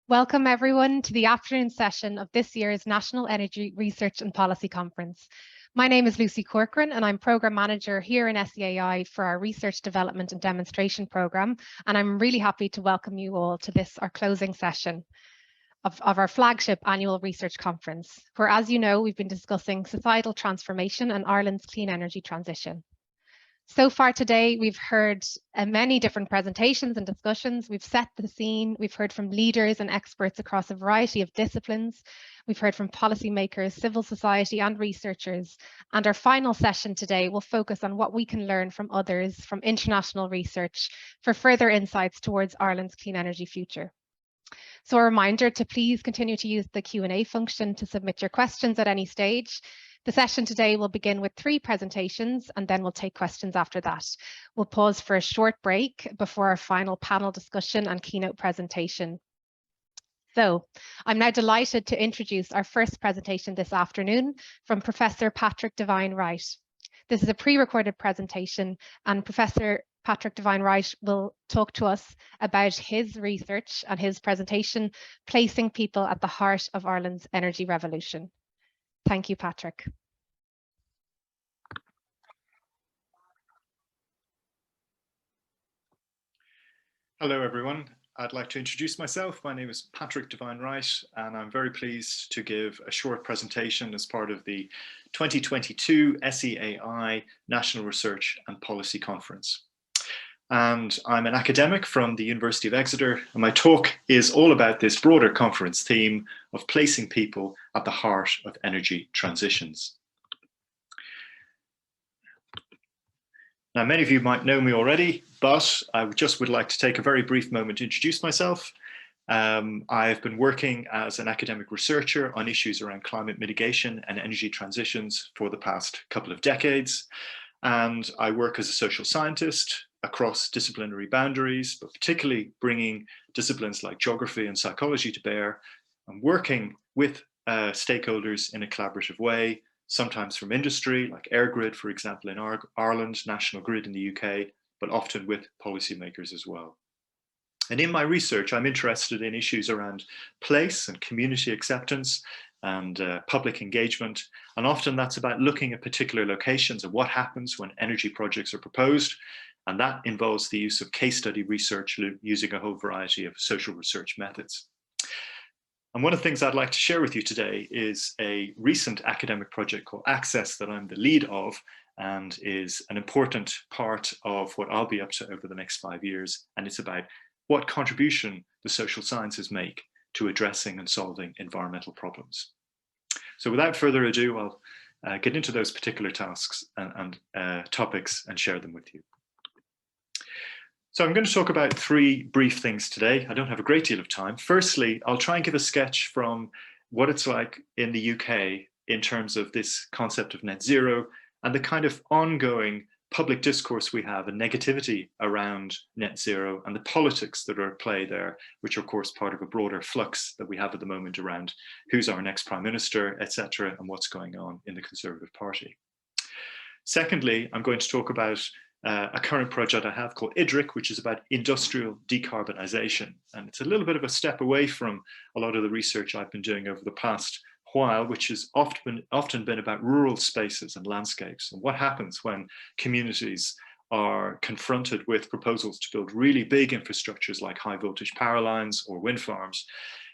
Welcome everyone to the afternoon session of this year's National Energy Research and Policy Conference. My name is Lucy Corcoran and I'm Programme Manager here in SEAI for our Research Development and Demonstration Programme, and I'm really happy to welcome you all to this, our closing session of our flagship annual research conference, where, as you know, we've been discussing societal transformation and Ireland's clean energy transition. So far today, we've heard many different presentations and discussions. We've set the scene. We've heard from leaders and experts across a variety of disciplines. We've heard from policymakers, civil society, and researchers. And our final session today will focus on what we can learn from others, from international research, for further insights towards Ireland's clean energy future. So a reminder to please continue to use the Q&A function to submit your questions at any stage. The session today will begin with 3 presentations and then we'll take questions after that. We'll pause for a short break before our final panel discussion and keynote presentation. So I'm now delighted to introduce our first presentation this afternoon from Professor Patrick Devine-Wright. This is a pre-recorded presentation and Professor Patrick Devine-Wright will talk to us about his research and his presentation, Placing People at the Heart of Ireland's Energy Revolution. Thank you, Patrick. Hello, everyone. I'd like to introduce myself. My name is Patrick Devine-Wright, and I'm very pleased to give a short presentation as part of the 2022 SEAI National Research and Policy Conference. And I'm an academic from the University of Exeter, and my talk is all about this broader conference theme of placing people at the heart of energy transitions. Now, many of you might know me already, but I just would like to take a very brief moment to introduce myself. I've been working as an academic researcher on issues around climate mitigation and energy transitions for the past couple of decades. And I work as a social scientist across disciplinary boundaries, but particularly bringing disciplines like geography and psychology to bear, and working with stakeholders in a collaborative way, sometimes from industry, like EirGrid, for example, in Ireland, National Grid in the UK, but often with policymakers as well. And in my research, I'm interested in issues around place and community acceptance and public engagement. And often that's about looking at particular locations and what happens when energy projects are proposed. And that involves the use of case study research using a whole variety of social research methods. And one of the things I'd like to share with you today is a recent academic project called Access that I'm the lead of and is an important part of what I'll be up to over the next 5 years. And it's about what contribution the social sciences make to addressing and solving environmental problems. So without further ado, I'll get into those particular tasks and topics and share them with you. So I'm going to talk about 3 brief things today. I don't have a great deal of time. Firstly, I'll try and give a sketch from what it's like in the UK in terms of this concept of net zero and the kind of ongoing public discourse we have and negativity around net zero and the politics that are at play there, which are of course part of a broader flux that we have at the moment around who's our next prime minister, etc., and what's going on in the Conservative Party. Secondly, I'm going to talk about a current project I have called IDRIC, which is about industrial decarbonisation. And it's a little bit of a step away from a lot of the research I've been doing over the past while, which has often been about rural spaces and landscapes and what happens when communities are confronted with proposals to build really big infrastructures like high voltage power lines or wind farms.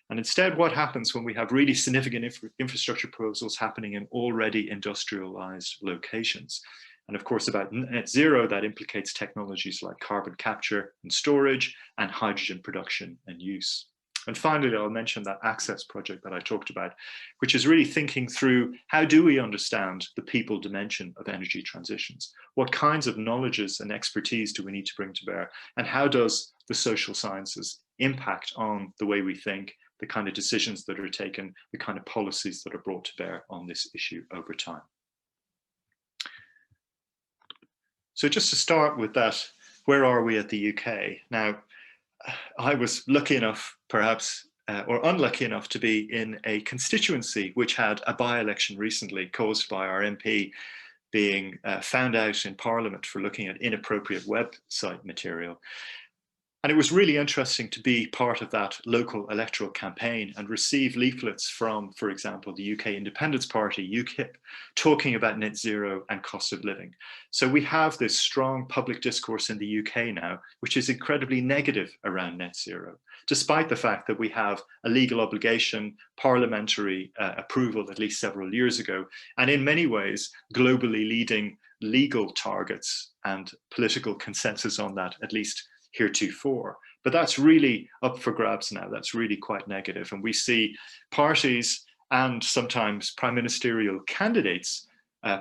And instead, what happens when we have really significant infrastructure proposals happening in already industrialized locations. And of course, about net zero, that implicates technologies like carbon capture and storage and hydrogen production and use. And finally, I'll mention that Access project that I talked about, which is really thinking through how do we understand the people dimension of energy transitions? What kinds of knowledges and expertise do we need to bring to bear? And how does the social sciences impact on the way we think, the kind of decisions that are taken, the kind of policies that are brought to bear on this issue over time? So just to start with that, where are we at the UK? Now, I was lucky enough, perhaps, or unlucky enough to be in a constituency which had a by-election recently caused by our MP being found out in Parliament for looking at inappropriate website material. And it was really interesting to be part of that local electoral campaign and receive leaflets from, for example, the UK Independence Party, UKIP, talking about net zero and cost of living. So we have this strong public discourse in the UK now, which is incredibly negative around net zero, despite the fact that we have a legal obligation, parliamentary approval at least several years ago, and in many ways, globally leading legal targets and political consensus on that, at least heretofore. But that's really up for grabs now. That's really quite negative. And we see parties and sometimes prime ministerial candidates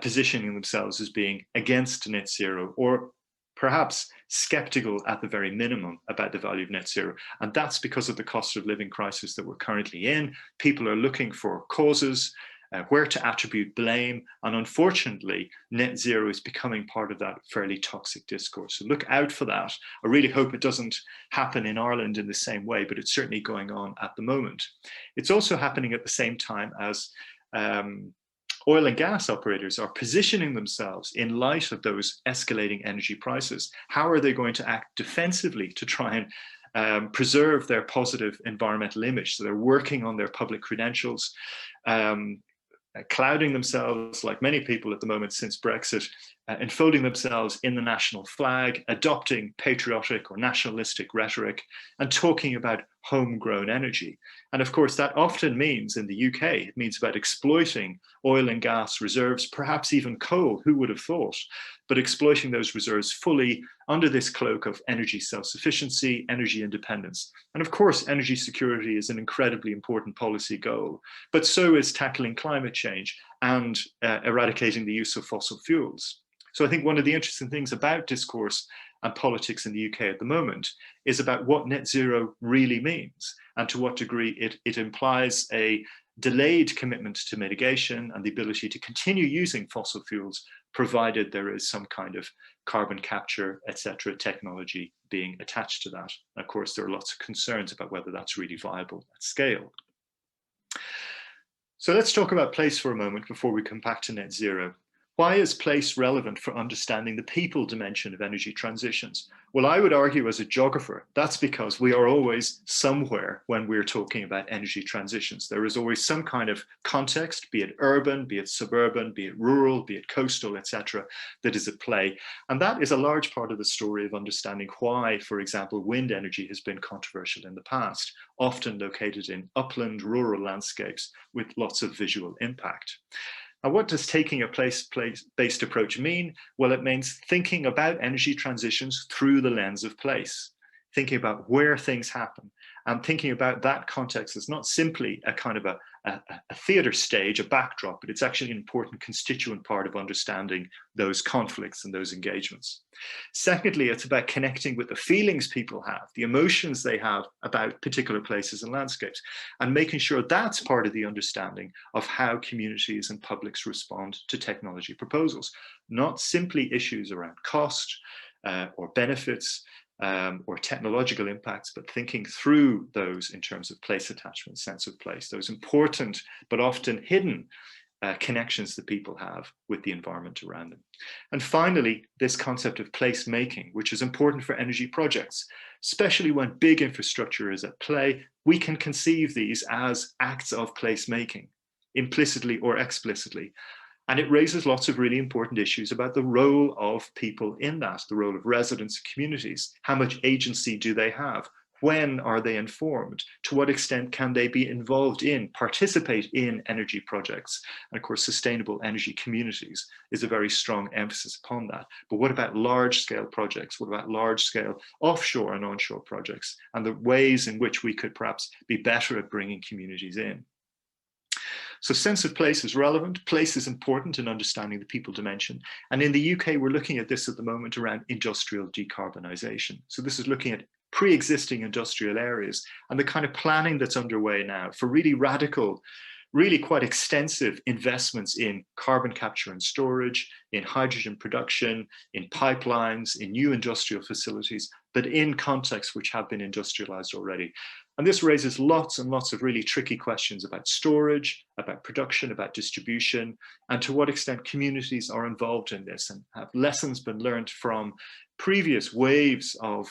positioning themselves as being against net zero, or perhaps skeptical at the very minimum about the value of net zero. And that's because of the cost of living crisis that we're currently in. People are looking for causes, where to attribute blame. And unfortunately, net zero is becoming part of that fairly toxic discourse. So look out for that. I really hope it doesn't happen in Ireland in the same way, but it's certainly going on at the moment. It's also happening at the same time as oil and gas operators are positioning themselves in light of those escalating energy prices. How are they going to act defensively to try and preserve their positive environmental image? So they're working on their public credentials, clouding themselves, like many people at the moment since Brexit, enfolding themselves in the national flag, adopting patriotic or nationalistic rhetoric, and talking about homegrown energy. And of course, that often means in the UK, it means about exploiting oil and gas reserves, perhaps even coal, who would have thought, but exploiting those reserves fully under this cloak of energy self-sufficiency, energy independence. And of course, energy security is an incredibly important policy goal, but so is tackling climate change and eradicating the use of fossil fuels. So I think one of the interesting things about discourse and politics in the UK at the moment is about what net zero really means and to what degree it implies a delayed commitment to mitigation and the ability to continue using fossil fuels, provided there is some kind of carbon capture, etc., technology being attached to that. And of course, there are lots of concerns about whether that's really viable at scale. So let's talk about place for a moment before we come back to net zero. Why is place relevant for understanding the people dimension of energy transitions? Well, I would argue as a geographer, that's because we are always somewhere when we're talking about energy transitions. There is always some kind of context, be it urban, be it suburban, be it rural, be it coastal, etc., that is at play. And that is a large part of the story of understanding why, for example, wind energy has been controversial in the past, often located in upland, rural landscapes with lots of visual impact. And what does taking a place-based approach mean? Well, it means thinking about energy transitions through the lens of place, thinking about where things happen, and thinking about that context as not simply a kind of a theater stage, a backdrop, but it's actually an important constituent part of understanding those conflicts and those engagements. Secondly, it's about connecting with the feelings people have, the emotions they have about particular places and landscapes, and making sure that's part of the understanding of how communities and publics respond to technology proposals, not simply issues around cost or benefits, or technological impacts, but thinking through those in terms of place attachment, sense of place, those important but often hidden connections that people have with the environment around them. And finally, this concept of place making, which is important for energy projects, especially when big infrastructure is at play. We can conceive these as acts of place making, implicitly or explicitly. And it raises lots of really important issues about the role of people in that, the role of residents, communities. How much agency do they have? When are they informed? To what extent can they be involved in, participate in energy projects? And of course, sustainable energy communities is a very strong emphasis upon that. But what about large scale projects? What about large scale offshore and onshore projects? And the ways in which we could perhaps be better at bringing communities in. So sense of place is relevant. Place is important in understanding the people dimension. And in the UK, we're looking at this at the moment around industrial decarbonisation. So this is looking at pre-existing industrial areas and the kind of planning that's underway now for really radical, really quite extensive investments in carbon capture and storage, in hydrogen production, in pipelines, in new industrial facilities, but in contexts which have been industrialized already. And this raises lots and lots of really tricky questions about storage, about production, about distribution, and to what extent communities are involved in this, and have lessons been learned from previous waves of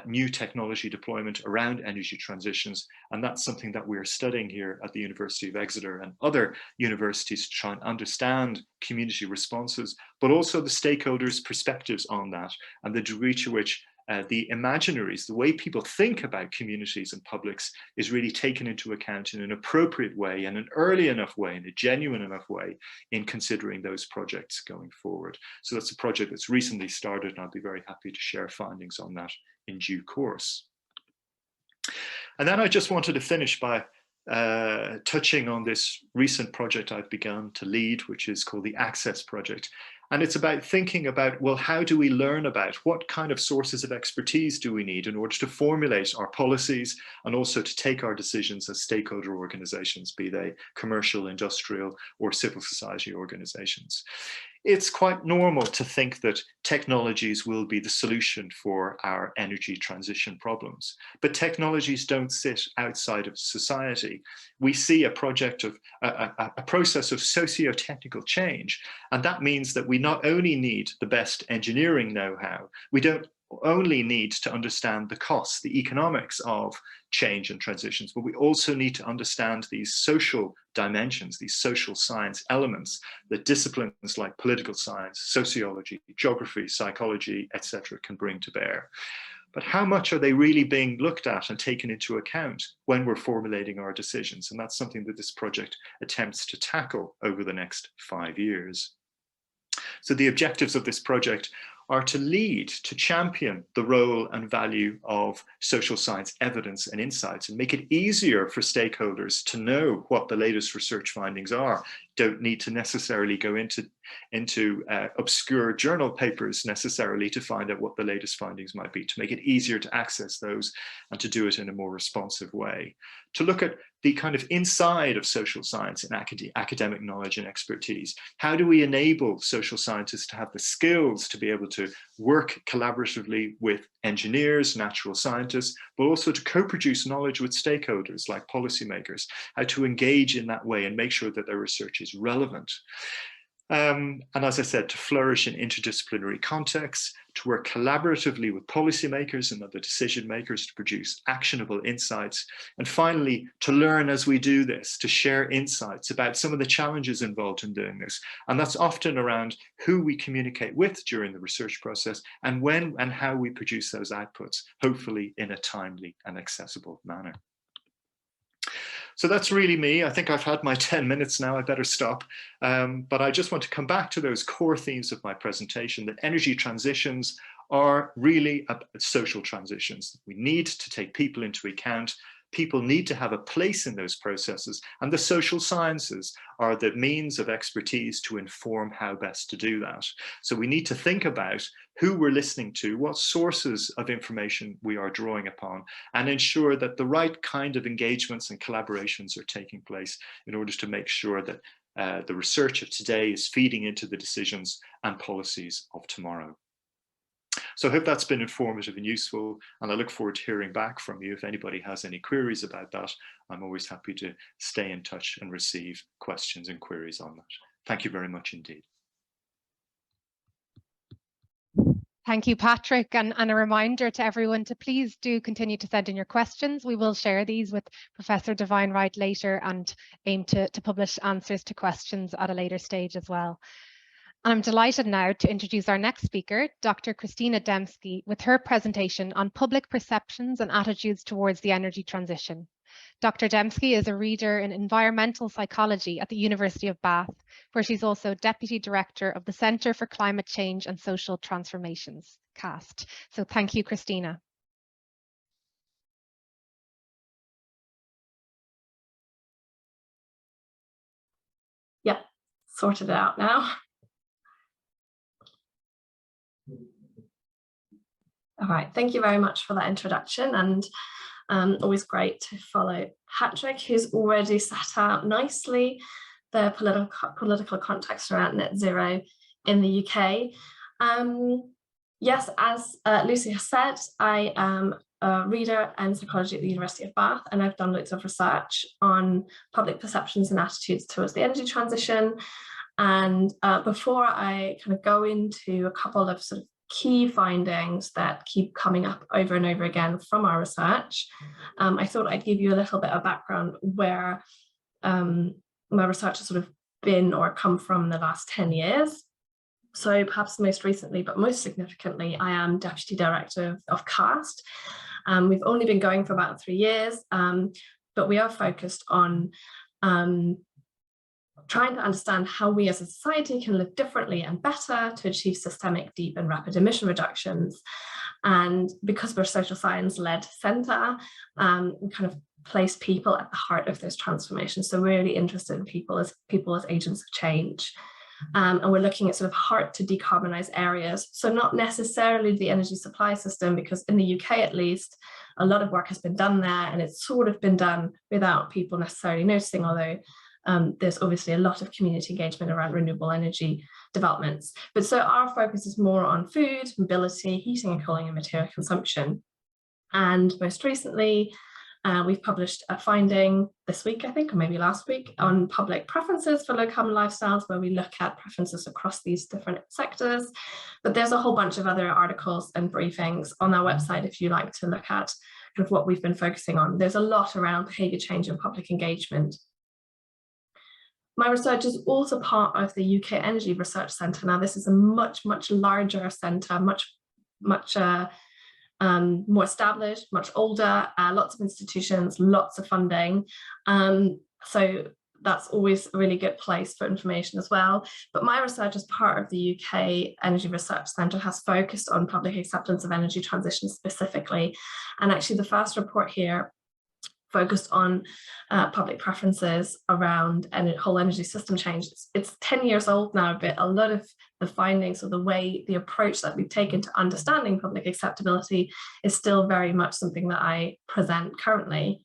new technology deployment around energy transitions. And that's something that we're studying here at the University of Exeter and other universities to try and understand community responses, but also the stakeholders' perspectives on that and the degree to which the imaginaries, the way people think about communities and publics is really taken into account in an appropriate way and an early enough way, in a genuine enough way in considering those projects going forward. So that's a project that's recently started, and I'll be very happy to share findings on that in due course. And then I just wanted to finish by touching on this recent project I've begun to lead, which is called the Access Project. And it's about thinking about, well, how do we learn about what kind of sources of expertise do we need in order to formulate our policies and also to take our decisions as stakeholder organizations, be they commercial, industrial, or civil society organizations. It's quite normal to think that technologies will be the solution for our energy transition problems, but technologies don't sit outside of society. We see a process of socio-technical change, and that means that we not only need the best engineering know-how, we don't only need to understand the costs, the economics of change and transitions, but we also need to understand these social dimensions, these social science elements that disciplines like political science, sociology, geography, psychology, etc. can bring to bear. But how much are they really being looked at and taken into account when we're formulating our decisions? And that's something that this project attempts to tackle over the next 5 years. So the objectives of this project are to lead, to champion the role and value of social science evidence and insights and make it easier for stakeholders to know what the latest research findings are. Don't need to necessarily go into obscure journal papers necessarily to find out what the latest findings might be, to make it easier to access those and to do it in a more responsive way. To look at the kind of inside of social science and academic knowledge and expertise. How do we enable social scientists to have the skills to be able to work collaboratively with engineers, natural scientists, but also to co-produce knowledge with stakeholders like policymakers, how to engage in that way and make sure that their research is relevant. And as I said, to flourish in interdisciplinary contexts, to work collaboratively with policymakers and other decision makers to produce actionable insights. And finally, to learn as we do this, to share insights about some of the challenges involved in doing this. And that's often around who we communicate with during the research process and when and how we produce those outputs, hopefully in a timely and accessible manner. So that's really me. I think I've had my 10 minutes now, I better stop. But I just want to come back to those core themes of my presentation, that energy transitions are really social transitions. We need to take people into account. People need to have a place in those processes, and the social sciences are the means of expertise to inform how best to do that. So we need to think about who we're listening to, what sources of information we are drawing upon, and ensure that the right kind of engagements and collaborations are taking place in order to make sure that the research of today is feeding into the decisions and policies of tomorrow. So I hope that's been informative and useful, and I look forward to hearing back from you. If anybody has any queries about that, I'm always happy to stay in touch and receive questions and queries on that. Thank you very much indeed. Thank you, Patrick, and a reminder to everyone to please do continue to send in your questions. We will share these with Professor Divine Wright later and aim to publish answers to questions at a later stage as well. And I'm delighted now to introduce our next speaker, Dr. Christina Dembski, with her presentation on public perceptions and attitudes towards the energy transition. Dr. Dembski is a reader in environmental psychology at the University of Bath, where she's also Deputy Director of the Centre for Climate Change and Social Transformations, CAST. So thank you, Christina. Yeah, sorted it out now. All right, thank you very much for that introduction, and always great to follow Patrick, who's already set out nicely the political context around net zero in the UK. Yes, as Lucy has said, I am a reader in psychology at the University of Bath, and I've done loads of research on public perceptions and attitudes towards the energy transition. And before I kind of go into a couple of sort of key findings that keep coming up over and over again from our research. I thought I'd give you a little bit of background where my research has sort of been or come from in the last 10 years. So perhaps most recently, but most significantly, I am Deputy Director of CAST. We've only been going for about 3 years, but we are focused on trying to understand how we as a society can live differently and better to achieve systemic, deep and rapid emission reductions. And because we're a social science-led centre, we kind of place people at the heart of those transformations. So we're really interested in people as agents of change. And we're looking at sort of hard to decarbonize areas. So not necessarily the energy supply system, because in the UK at least, a lot of work has been done there, and it's sort of been done without people necessarily noticing, although there's obviously a lot of community engagement around renewable energy developments. But so our focus is more on food, mobility, heating and cooling and material consumption. And most recently, we've published a finding this week, I think, or maybe last week, on public preferences for low carbon lifestyles, where we look at preferences across these different sectors. But there's a whole bunch of other articles and briefings on our website if you like to look at kind of what we've been focusing on. There's a lot around behaviour change and public engagement. My research is also part of the UK Energy Research Centre. Now, this is a much larger centre, much more established, much older, lots of institutions, lots of funding. So that's always a really good place for information as well. But my research as part of the UK Energy Research Centre has focused on public acceptance of energy transition specifically. And actually the first report here focused on public preferences around whole energy system change. It's 10 years old now, but a lot of the findings or the approach that we've taken to understanding public acceptability is still very much something that I present currently.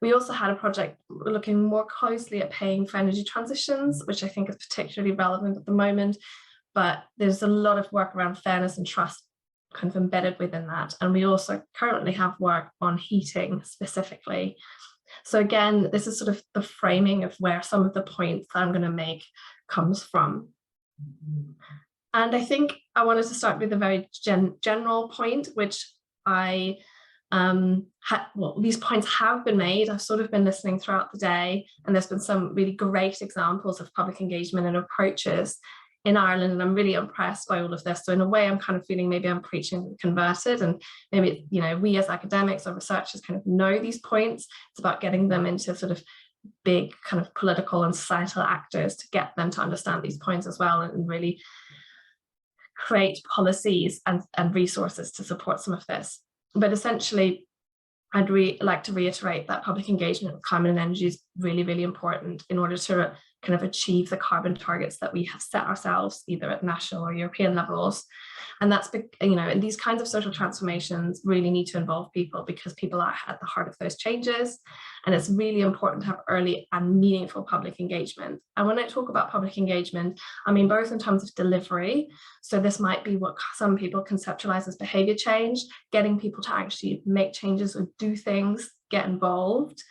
We also had a project looking more closely at paying for energy transitions, which I think is particularly relevant at the moment, but there's a lot of work around fairness and trust kind of embedded within that. And we also currently have work on heating specifically. So again, this is sort of the framing of where some of the points that I'm going to make comes from. And I think I wanted to start with a very general point, which these points have been made. I've sort of been listening throughout the day, and there's been some really great examples of public engagement and approaches in Ireland, and I'm really impressed by all of this. So in a way, I'm kind of feeling maybe I'm preaching converted, and maybe, you know, we as academics or researchers kind of know these points. It's about getting them into sort of big kind of political and societal actors to get them to understand these points as well, and really create policies and resources to support some of this. But essentially, I'd like to reiterate that public engagement with climate and energy is really, really important in order to kind of achieve the carbon targets that we have set ourselves, either at national or European levels. And that's, you know, and these kinds of social transformations really need to involve people, because people are at the heart of those changes. And it's really important to have early and meaningful public engagement. And when I talk about public engagement, I mean both in terms of delivery. So this might be what some people conceptualize as behavior change, getting people to actually make changes or do things, get involved.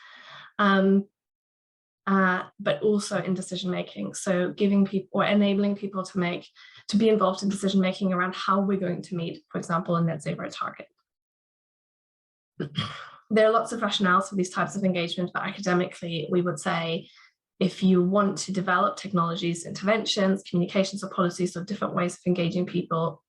But also in decision making. So giving people or enabling people to be involved in decision making around how we're going to meet, for example, a net zero target. There are lots of rationales for these types of engagement, but academically, we would say if you want to develop technologies, interventions, communications or policies or different ways of engaging people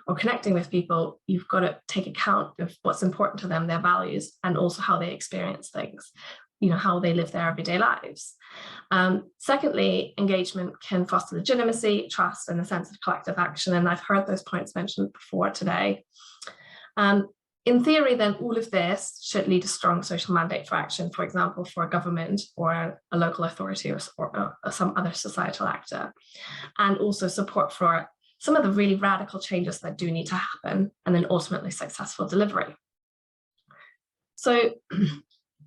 or connecting with people, you've got to take account of what's important to them, their values, and also how they experience things, you know, how they live their everyday lives. Secondly, engagement can foster legitimacy, trust, and a sense of collective action. And I've heard those points mentioned before today. In theory, then all of this should lead to strong social mandate for action, for example, for a government or a local authority or some other societal actor, and also support for some of the really radical changes that do need to happen, and then ultimately successful delivery. So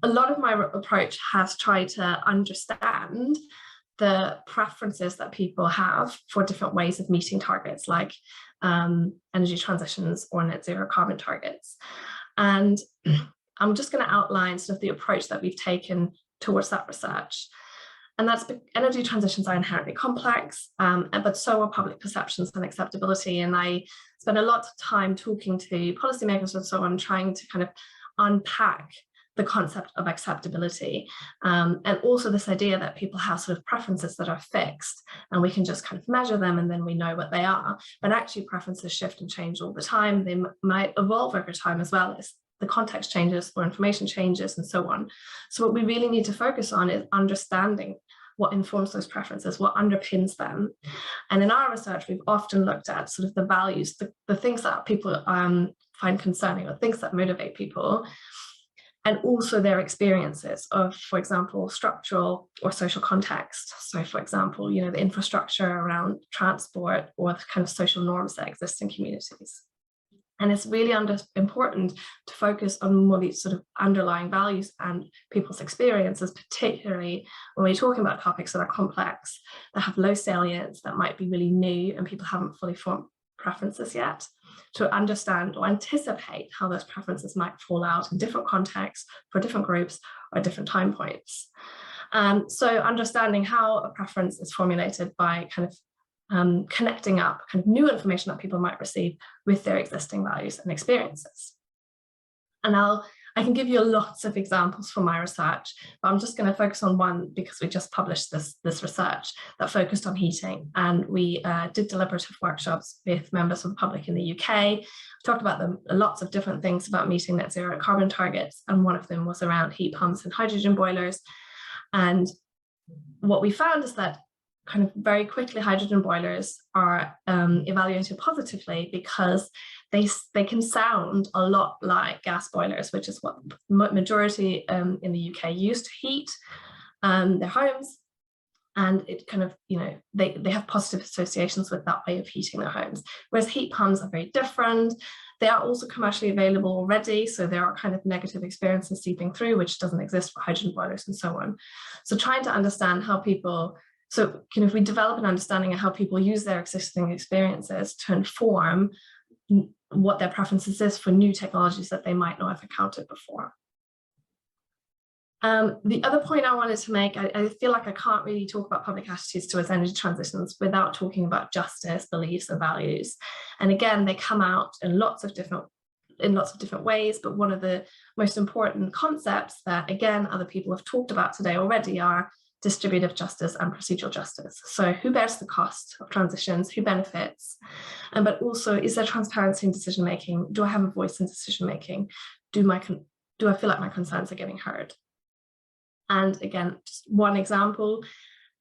a lot of my approach has tried to understand the preferences that people have for different ways of meeting targets, like energy transitions or net zero carbon targets. And I'm just going to outline sort of the approach that we've taken towards that research. And that's energy transitions are inherently complex, but so are public perceptions and acceptability. And I spend a lot of time talking to policymakers and so on, trying to kind of unpack the concept of acceptability, and also this idea that people have sort of preferences that are fixed and we can just kind of measure them and then we know what they are. But actually preferences shift and change all the time. They might evolve over time as well as the context changes or information changes and so on. So what we really need to focus on is understanding what informs those preferences, what underpins them. And in our research, we've often looked at sort of the values, the things that people find concerning or things that motivate people, and also their experiences of, for example, structural or social context. So for example, the infrastructure around transport or the kind of social norms that exist in communities. And it's really important to focus on more these sort of underlying values and people's experiences, particularly when we're talking about topics that are complex, that have low salience, that might be really new and people haven't fully formed preferences yet, to understand or anticipate how those preferences might fall out in different contexts for different groups or at different time points. So understanding how a preference is formulated by kind of connecting up kind of new information that people might receive with their existing values and experiences. And I can give you lots of examples from my research, but I'm just going to focus on one because we just published this research that focused on heating. And we did deliberative workshops with members of the public in the UK. We talked about lots of different things about meeting net zero carbon targets. And one of them was around heat pumps and hydrogen boilers. And what we found is that kind of very quickly hydrogen boilers are evaluated positively because they can sound a lot like gas boilers, which is what majority in the UK use to heat their homes. And it kind of, they have positive associations with that way of heating their homes. Whereas heat pumps are very different. They are also commercially available already. So there are kind of negative experiences seeping through, which doesn't exist for hydrogen boilers and so on. So trying to understand how people, so kind of we develop an understanding of how people use their existing experiences to inform what their preferences is for new technologies that they might not have encountered before. The other point I wanted to make, I feel like I can't really talk about public attitudes towards energy transitions without talking about justice, beliefs, and values. And again, they come out in lots of different ways, but one of the most important concepts that, again, other people have talked about today already are distributive justice and procedural justice. So who bears the cost of transitions, who benefits, but also is there transparency in decision making? Do I have a voice in decision making? Do I feel like my concerns are getting heard? And again, just one example,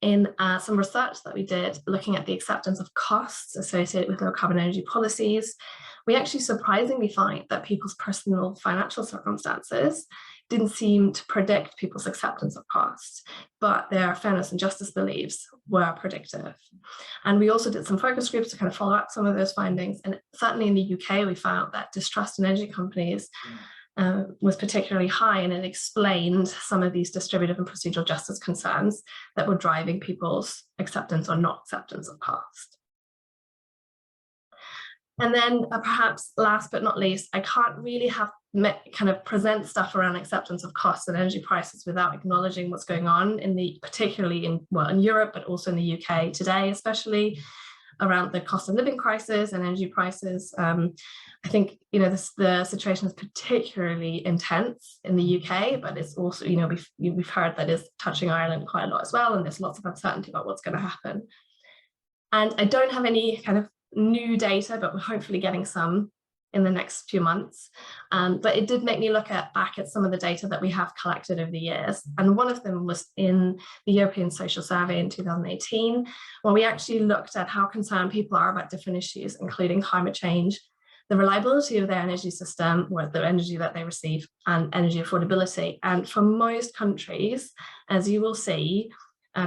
in some research that we did looking at the acceptance of costs associated with low carbon energy policies, we actually surprisingly find that people's personal financial circumstances didn't seem to predict people's acceptance of costs, but their fairness and justice beliefs were predictive. And we also did some focus groups to kind of follow up some of those findings. And certainly in the UK, we found that distrust in energy companies was particularly high, and it explained some of these distributive and procedural justice concerns that were driving people's acceptance or not acceptance of cost. And then perhaps last but not least, I can't really kind of present stuff around acceptance of costs and energy prices without acknowledging what's going on particularly in Europe, but also in the UK today, especially around the cost of living crisis and energy prices. I think, the situation is particularly intense in the UK, but it's also, we've heard that it's touching Ireland quite a lot as well, and there's lots of uncertainty about what's going to happen. And I don't have any kind of new data, but we're hopefully getting some in the next few months. But it did make me look back at some of the data that we have collected over the years. And one of them was in the European Social Survey in 2018, where we actually looked at how concerned people are about different issues, including climate change, the reliability of their energy system, or the energy that they receive, and energy affordability. And for most countries, as you will see,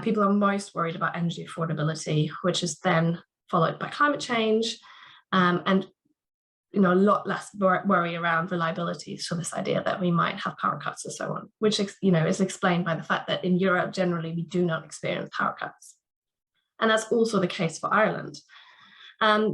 people are most worried about energy affordability, which is then followed by climate change, and a lot less worry around reliability. So this idea that we might have power cuts and so on, which is explained by the fact that in Europe generally we do not experience power cuts, and that's also the case for Ireland.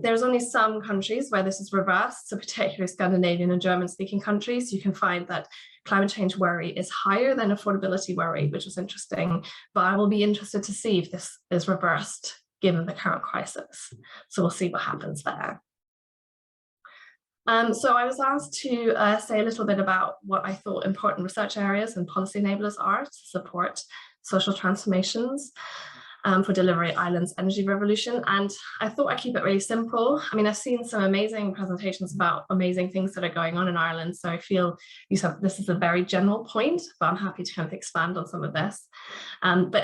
There's only some countries where this is reversed, so particularly Scandinavian and German-speaking countries. You can find that climate change worry is higher than affordability worry, which was interesting, but I will be interested to see if this is reversed given the current crisis. So we'll see what happens there. So I was asked to say a little bit about what I thought important research areas and policy enablers are to support social transformations for delivering Ireland's energy revolution. And I thought I'd keep it really simple. I mean, I've seen some amazing presentations about amazing things that are going on in Ireland. So I feel this is a very general point, but I'm happy to kind of expand on some of this. But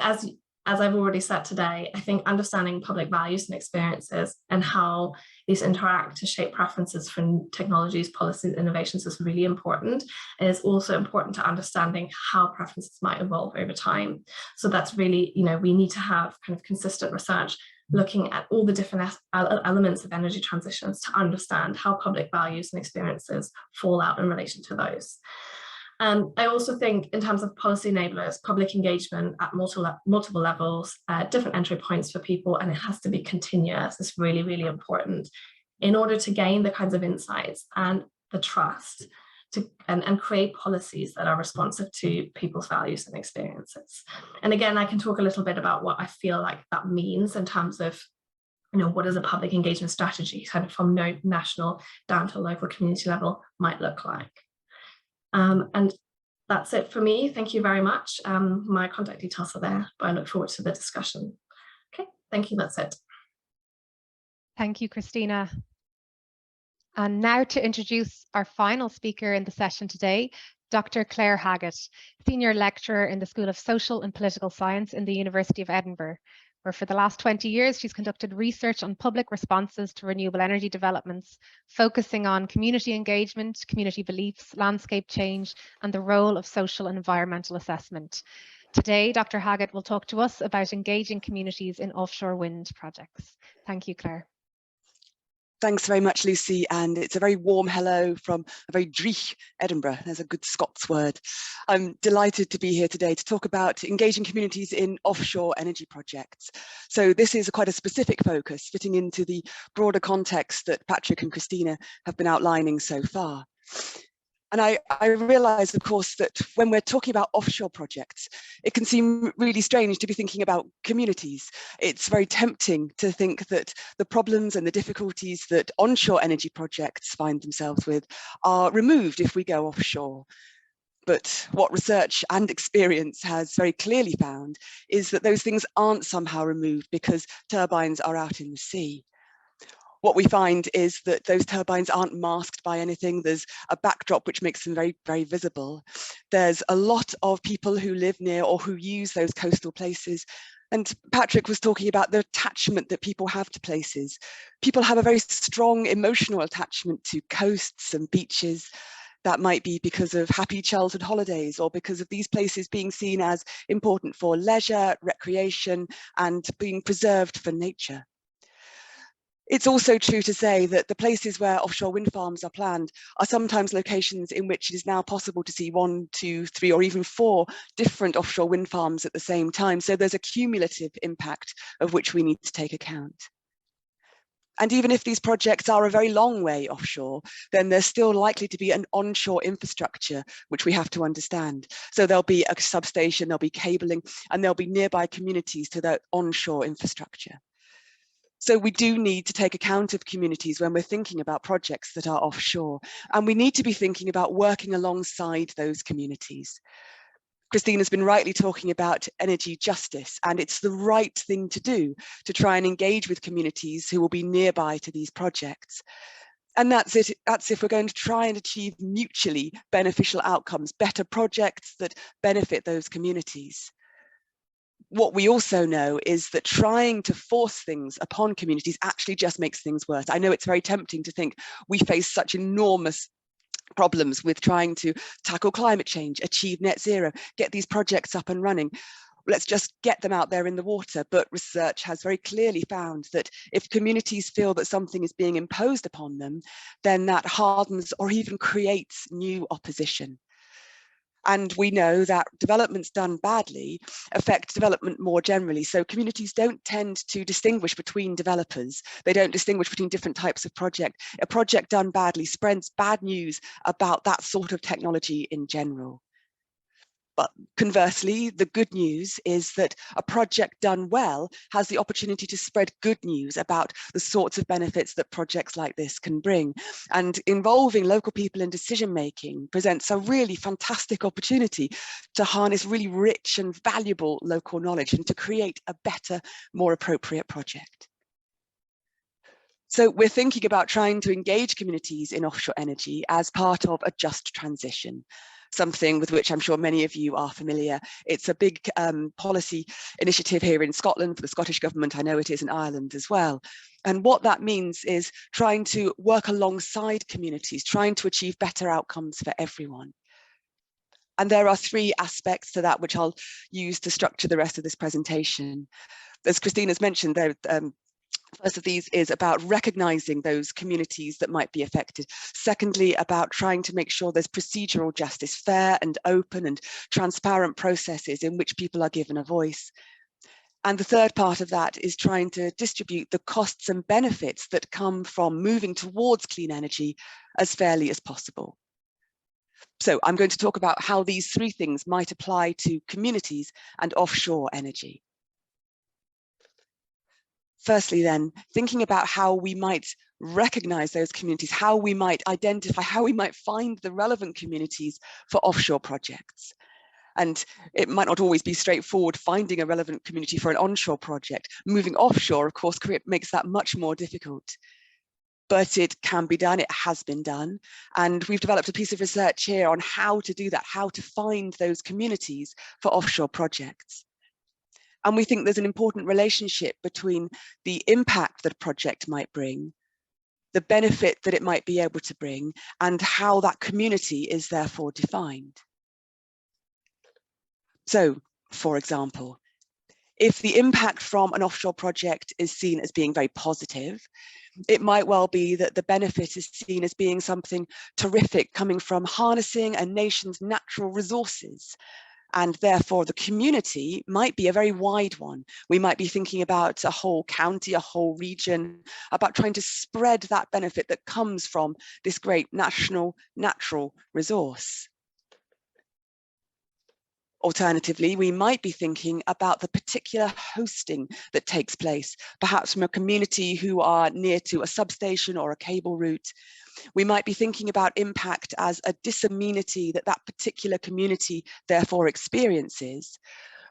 as I've already said today, I think understanding public values and experiences and how these interact to shape preferences for technologies, policies, innovations is really important. And it's also important to understanding how preferences might evolve over time. So that's really, we need to have kind of consistent research looking at all the different elements of energy transitions to understand how public values and experiences fall out in relation to those. I also think in terms of policy enablers, public engagement at multiple levels, different entry points for people, and it has to be continuous. It's really, really important in order to gain the kinds of insights and the trust and create policies that are responsive to people's values and experiences. And again, I can talk a little bit about what I feel like that means in terms of what does a public engagement strategy kind of from national down to local community level might look like. And that's it for me. Thank you very much. My contact details are there, but I look forward to the discussion. Okay, thank you. That's it. Thank you, Christina. And now to introduce our final speaker in the session today, Dr. Claire Haggett, Senior Lecturer in the School of Social and Political Science in the University of Edinburgh, where for the last 20 years, she's conducted research on public responses to renewable energy developments, focusing on community engagement, community beliefs, landscape change, and the role of social and environmental assessment. Today, Dr. Haggett will talk to us about engaging communities in offshore wind projects. Thank you, Claire. Thanks very much, Lucy, and it's a very warm hello from a very dreich Edinburgh. There's a good Scots word. I'm delighted to be here today to talk about engaging communities in offshore energy projects. So this is quite a specific focus, fitting into the broader context that Patrick and Christina have been outlining so far. And I realise, of course, that when we're talking about offshore projects, it can seem really strange to be thinking about communities. It's very tempting to think that the problems and the difficulties that onshore energy projects find themselves with are removed if we go offshore. But what research and experience has very clearly found is that those things aren't somehow removed because turbines are out in the sea. What we find is that those turbines aren't masked by anything. There's a backdrop which makes them very, very visible. There's a lot of people who live near or who use those coastal places. And Patrick was talking about the attachment that people have to places. People have a very strong emotional attachment to coasts and beaches. That might be because of happy childhood holidays or because of these places being seen as important for leisure, recreation, and being preserved for nature. It's also true to say that the places where offshore wind farms are planned are sometimes locations in which it is now possible to see 1, 2, 3, or even 4 different offshore wind farms at the same time. So there's a cumulative impact of which we need to take account. And even if these projects are a very long way offshore, then there's still likely to be an onshore infrastructure, which we have to understand. So there'll be a substation, there'll be cabling, and there'll be nearby communities to that onshore infrastructure. So we do need to take account of communities when we're thinking about projects that are offshore, and we need to be thinking about working alongside those communities. Christina's been rightly talking about energy justice, and it's the right thing to do to try and engage with communities who will be nearby to these projects. And that's if we're going to try and achieve mutually beneficial outcomes, better projects that benefit those communities. What we also know is that trying to force things upon communities actually just makes things worse. I know it's very tempting to think we face such enormous problems with trying to tackle climate change, achieve net zero, get these projects up and running. Let's just get them out there in the water. But research has very clearly found that if communities feel that something is being imposed upon them, then that hardens or even creates new opposition. And we know that developments done badly affect development more generally. So communities don't tend to distinguish between developers. They don't distinguish between different types of project. A project done badly spreads bad news about that sort of technology in general. But conversely, the good news is that a project done well has the opportunity to spread good news about the sorts of benefits that projects like this can bring. And involving local people in decision making presents a really fantastic opportunity to harness really rich and valuable local knowledge and to create a better, more appropriate project. So we're thinking about trying to engage communities in offshore energy as part of a just transition, something with which I'm sure many of you are familiar. It's a big policy initiative here in Scotland for the Scottish Government. I know it is in Ireland as well. And what that means is trying to work alongside communities, trying to achieve better outcomes for everyone. And there are three aspects to that which I'll use to structure the rest of this presentation. As Christina's mentioned, first of these is about recognizing those communities that might be affected. Secondly, about trying to make sure there's procedural justice, fair and open and transparent processes in which people are given a voice. And the third part of that is trying to distribute the costs and benefits that come from moving towards clean energy as fairly as possible. So I'm going to talk about how these three things might apply to communities and offshore energy. Firstly, then, thinking about how we might recognize those communities, how we might identify, how we might find the relevant communities for offshore projects. And it might not always be straightforward finding a relevant community for an onshore project. Moving offshore, of course, makes that much more difficult. But it can be done, it has been done. And we've developed a piece of research here on how to do that, how to find those communities for offshore projects. And we think there's an important relationship between the impact that a project might bring, the benefit that it might be able to bring, and how that community is therefore defined. So, for example, if the impact from an offshore project is seen as being very positive, it might well be that the benefit is seen as being something terrific coming from harnessing a nation's natural resources. And therefore, the community might be a very wide one. We might be thinking about a whole county, a whole region, about trying to spread that benefit that comes from this great national natural resource. Alternatively, we might be thinking about the particular hosting that takes place, perhaps from a community who are near to a substation or a cable route. We might be thinking about impact as a disamenity that that particular community therefore experiences.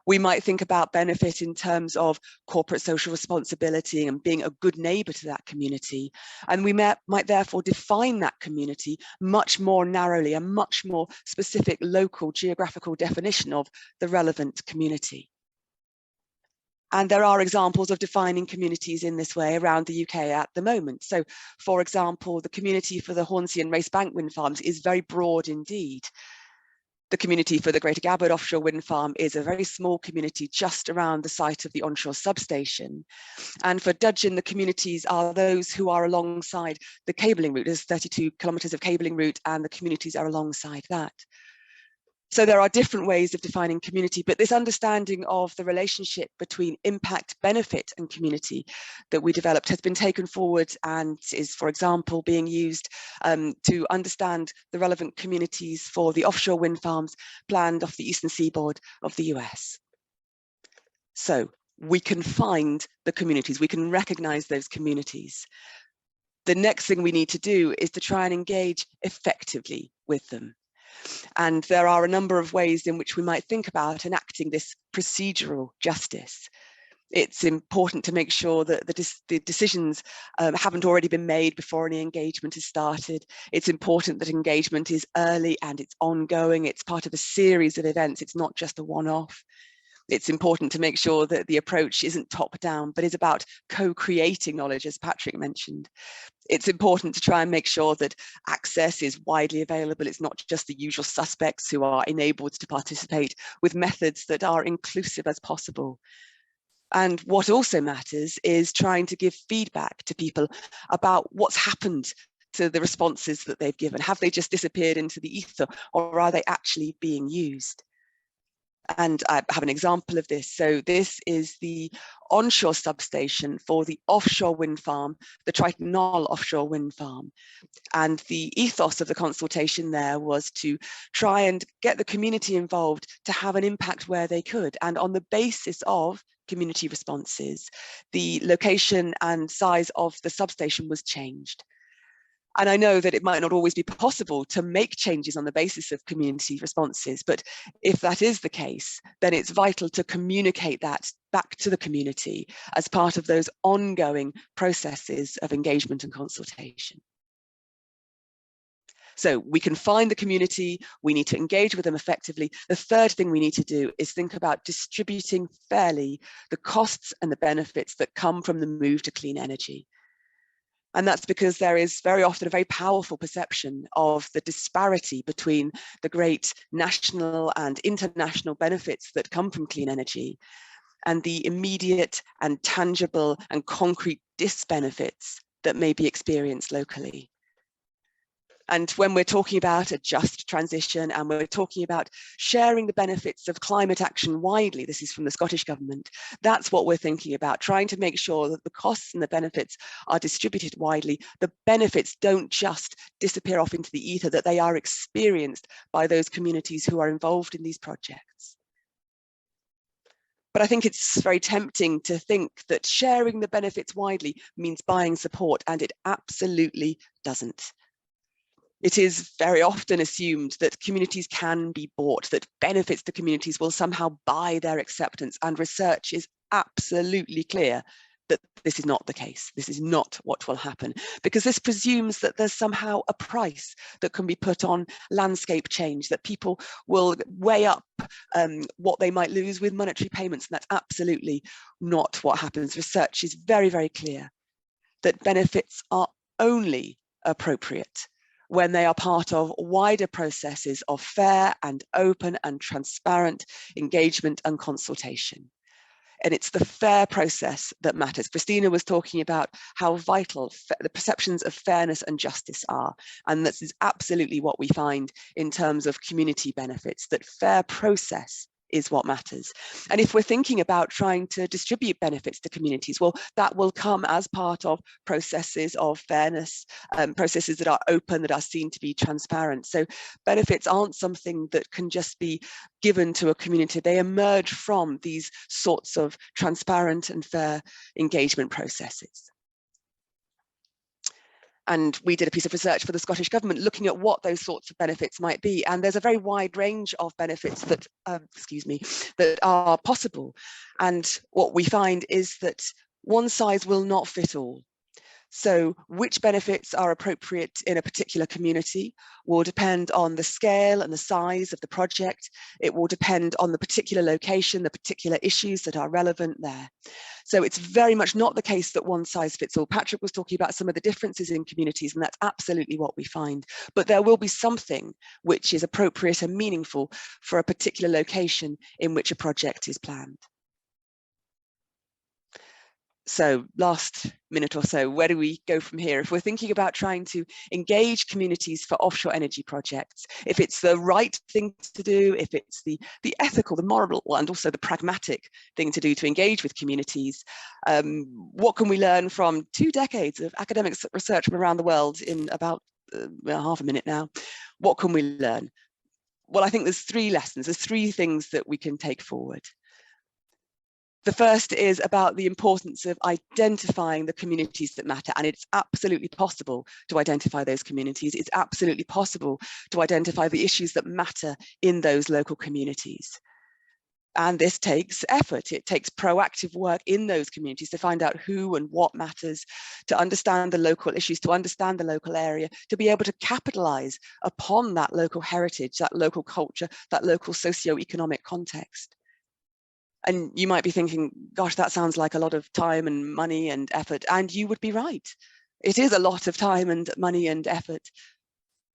We might think about benefit in terms of corporate social responsibility and being a good neighbour to that community. And we might therefore define that community much more narrowly, a much more specific local geographical definition of the relevant community. And there are examples of defining communities in this way around the UK at the moment. So, for example, the community for the Hornsea and Race Bank wind farms is very broad indeed. The community for the Greater Gabbard offshore wind farm is a very small community just around the site of the onshore substation. And for Dudgeon, the communities are those who are alongside the cabling route. There's 32 kilometres of cabling route and the communities are alongside that. So there are different ways of defining community, but this understanding of the relationship between impact, benefit and community that we developed has been taken forward and is, for example, being used to understand the relevant communities for the offshore wind farms planned off the eastern seaboard of the US. So we can find the communities, we can recognize those communities. The next thing we need to do is to try and engage effectively with them. And there are a number of ways in which we might think about enacting this procedural justice. It's important to make sure that the decisions haven't already been made before any engagement is started. It's important that engagement is early and it's ongoing. It's part of a series of events. It's not just a one-off. It's important to make sure that the approach isn't top-down, but is about co-creating knowledge, as Patrick mentioned. It's important to try and make sure that access is widely available. It's not just the usual suspects who are enabled to participate, with methods that are inclusive as possible. And what also matters is trying to give feedback to people about what's happened to the responses that they've given? Have they just disappeared into the ether, or are they actually being used? And I have an example of this. So this is the onshore substation for the offshore wind farm, the Triton Knoll offshore wind farm. And the ethos of the consultation there was to try and get the community involved to have an impact where they could. And on the basis of community responses, the location and size of the substation was changed. And I know that it might not always be possible to make changes on the basis of community responses, but if that is the case, then it's vital to communicate that back to the community as part of those ongoing processes of engagement and consultation. So we can find the community, we need to engage with them effectively. The third thing we need to do is think about distributing fairly the costs and the benefits that come from the move to clean energy. And that's because there is very often a very powerful perception of the disparity between the great national and international benefits that come from clean energy and the immediate and tangible and concrete disbenefits that may be experienced locally. And when we're talking about a just transition and we're talking about sharing the benefits of climate action widely, this is from the Scottish Government, that's what we're thinking about, trying to make sure that the costs and the benefits are distributed widely. The benefits don't just disappear off into the ether, that they are experienced by those communities who are involved in these projects. But I think it's very tempting to think that sharing the benefits widely means buying support, and it absolutely doesn't. It is very often assumed that communities can be bought, that benefits to communities will somehow buy their acceptance, and research is absolutely clear that this is not the case. This is not what will happen, because this presumes that there's somehow a price that can be put on landscape change, that people will weigh up what they might lose with monetary payments, and that's absolutely not what happens. Research is very, very clear that benefits are only appropriate when they are part of wider processes of fair and open and transparent engagement and consultation. And it's the fair process that matters. Christina was talking about how vital the perceptions of fairness and justice are. And this is absolutely what we find in terms of community benefits, that fair process is what matters. And if we're thinking about trying to distribute benefits to communities, well, that will come as part of processes of fairness, processes that are open, that are seen to be transparent. So benefits aren't something that can just be given to a community. They emerge from these sorts of transparent and fair engagement processes. And we did a piece of research for the Scottish Government looking at what those sorts of benefits might be. And there's a very wide range of benefits that, that are possible. And what we find is that one size will not fit all. So which benefits are appropriate in a particular community will depend on the scale and the size of the project. It will depend on the particular location, the particular issues that are relevant there. So it's very much not the case that one size fits all. Patrick was talking about some of the differences in communities, and that's absolutely what we find. But there will be something which is appropriate and meaningful for a particular location in which a project is planned. So last minute or so, where do we go from here? If we're thinking about trying to engage communities for offshore energy projects, if it's the right thing to do, if it's the ethical, the moral, and also the pragmatic thing to do to engage with communities, what can we learn from 2 decades of academic research from around the world in about half a minute now? What can we learn? Well, I think there's 3 lessons. There's 3 things that we can take forward. The first is about the importance of identifying the communities that matter, and it's absolutely possible to identify those communities. It's absolutely possible to identify the issues that matter in those local communities. And this takes effort. It takes proactive work in those communities to find out who and what matters, to understand the local issues, to understand the local area, to be able to capitalize upon that local heritage, that local culture, that local socio-economic context. And you might be thinking, gosh, that sounds like a lot of time and money and effort. And you would be right. It is a lot of time and money and effort.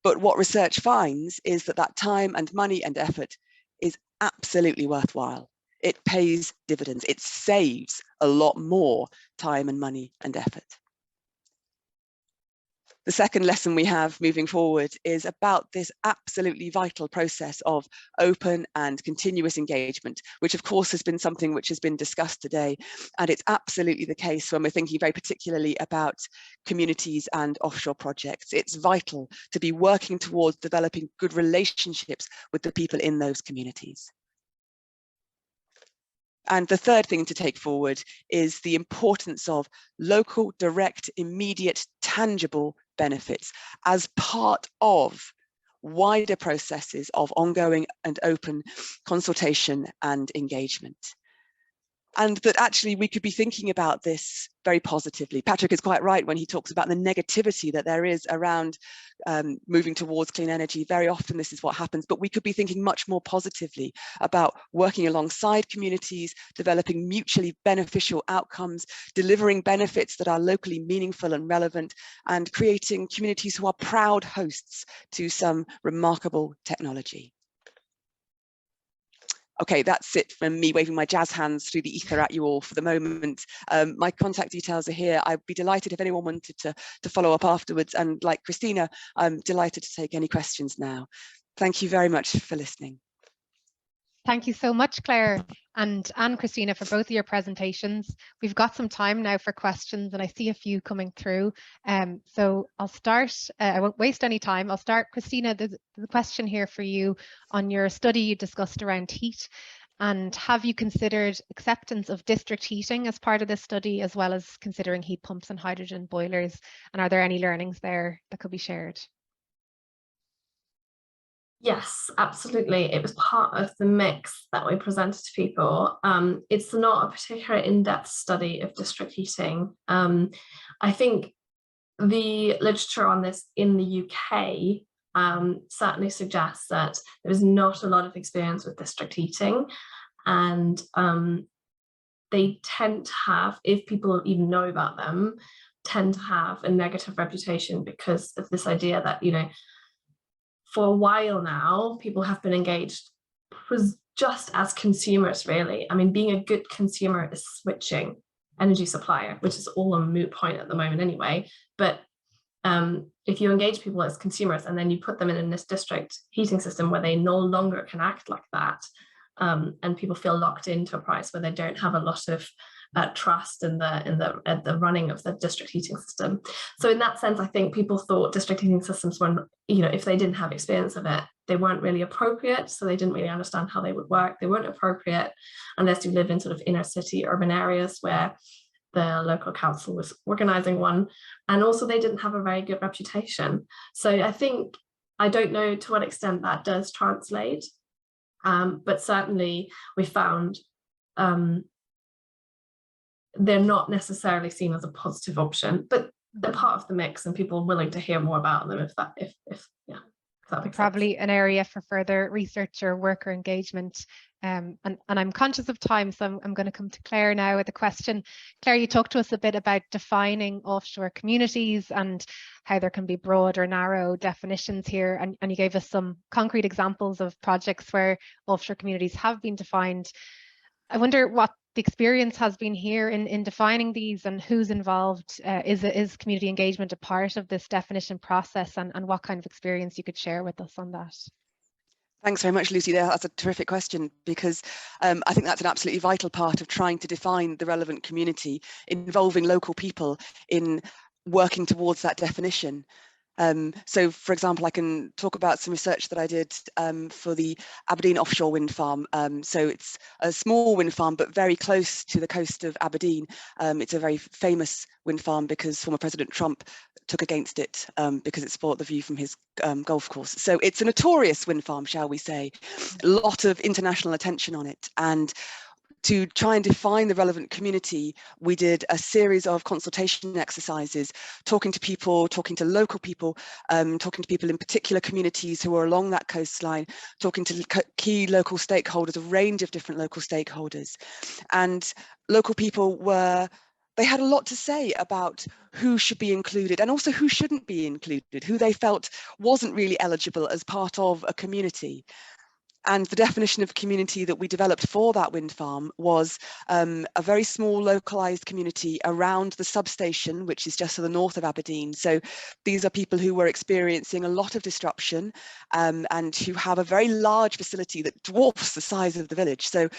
But what research finds is that that time and money and effort is absolutely worthwhile. It pays dividends. It saves a lot more time and money and effort. The second lesson we have moving forward is about this absolutely vital process of open and continuous engagement, which of course has been something which has been discussed today. And it's absolutely the case when we're thinking very particularly about communities and offshore projects. It's vital to be working towards developing good relationships with the people in those communities. And the third thing to take forward is the importance of local, direct, immediate, tangible benefits as part of wider processes of ongoing and open consultation and engagement. And that actually we could be thinking about this very positively. Patrick is quite right when he talks about the negativity that there is around moving towards clean energy. Very often this is what happens, but we could be thinking much more positively about working alongside communities, developing mutually beneficial outcomes, delivering benefits that are locally meaningful and relevant, and creating communities who are proud hosts to some remarkable technology. Okay, that's it from me waving my jazz hands through the ether at you all for the moment. My contact details are here. I'd be delighted if anyone wanted to follow up afterwards. And like Christina, I'm delighted to take any questions now. Thank you very much for listening. Thank you so much, Claire and Christina, for both of your presentations. We've got some time now for questions, and I see a few coming through. So I'll start, I won't waste any time. I'll start, Christina, the question here for you on your study you discussed around heat. And have you considered acceptance of district heating as part of this study, as well as considering heat pumps and hydrogen boilers? And are there any learnings there that could be shared? Yes, absolutely. It was part of the mix that we presented to people. It's not a particular in-depth study of district heating. I think the literature on this in the UK certainly suggests that there is not a lot of experience with district heating, and they tend to have, if people even know about them, tend to have a negative reputation because of this idea that, you know, for a while now, people have been engaged just as consumers, really. I mean, being a good consumer is switching energy supplier, which is all a moot point at the moment anyway. But if you engage people as consumers and then you put them in this district heating system where they no longer can act like that, and people feel locked into a price where they don't have a lot of trust in the running of the district heating system. So in that sense, I think people thought district heating systems were, you know, if they didn't have experience of it, they weren't really appropriate. So they didn't really understand how they would work. They weren't appropriate unless you live in sort of inner city urban areas where the local council was organizing one. And also they didn't have a very good reputation. So I think, I don't know to what extent that does translate, but certainly we found they're not necessarily seen as a positive option, but they're part of the mix and people are willing to hear more about them if that makes Probably sense. An area for further research or worker engagement. And I'm conscious of time, so I'm going to come to Claire now with a question. Claire, you talked to us a bit about defining offshore communities and how there can be broad or narrow definitions here, and you gave us some concrete examples of projects where offshore communities have been defined. I wonder what the experience has been here in defining these and who's involved. Is community engagement a part of this definition process, and what kind of experience you could share with us on that? Thanks very much, Lucy. That's a terrific question, because I think that's an absolutely vital part of trying to define the relevant community, involving local people in working towards that definition. So, for example, I can talk about some research that I did for the Aberdeen offshore wind farm. So it's a small wind farm, but very close to the coast of Aberdeen. It's a very famous wind farm because former President Trump took against it because it spoilt the view from his golf course. So it's a notorious wind farm, shall we say. A lot of international attention on it. And to try and define the relevant community, we did a series of consultation exercises, talking to people, talking to local people, talking to people in particular communities who are along that coastline, talking to key local stakeholders, a range of different local stakeholders. And local people they had a lot to say about who should be included and also who shouldn't be included, who they felt wasn't really eligible as part of a community. And the definition of community that we developed for that wind farm was a very small localized community around the substation, which is just to the north of Aberdeen. So these are people who were experiencing a lot of disruption and who have a very large facility that dwarfs the size of the village. So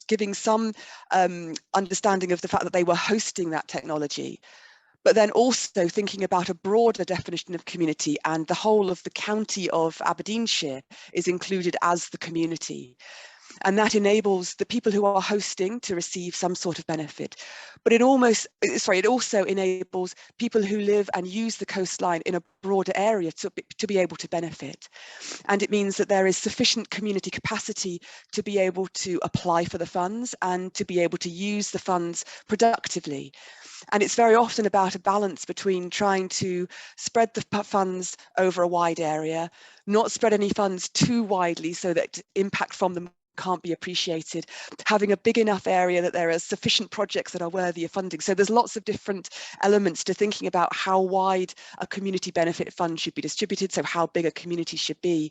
giving some understanding of the fact that they were hosting that technology, but then also thinking about a broader definition of community, and the whole of the county of Aberdeenshire is included as the community. And that enables the people who are hosting to receive some sort of benefit. But it also enables people who live and use the coastline in a broader area to be able to benefit. And it means that there is sufficient community capacity to be able to apply for the funds and to be able to use the funds productively. And it's very often about a balance between trying to spread the funds over a wide area, not spread any funds too widely so that impact from them can't be appreciated, having a big enough area that there are sufficient projects that are worthy of funding. So there's lots of different elements to thinking about how wide a community benefit fund should be distributed, so how big a community should be.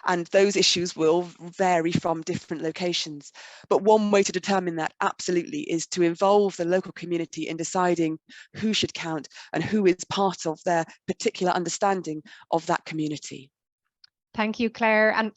And those issues will vary from different locations. But one way to determine that absolutely is to involve the local community in deciding who should count and who is part of their particular understanding of that community. Thank you, Claire. And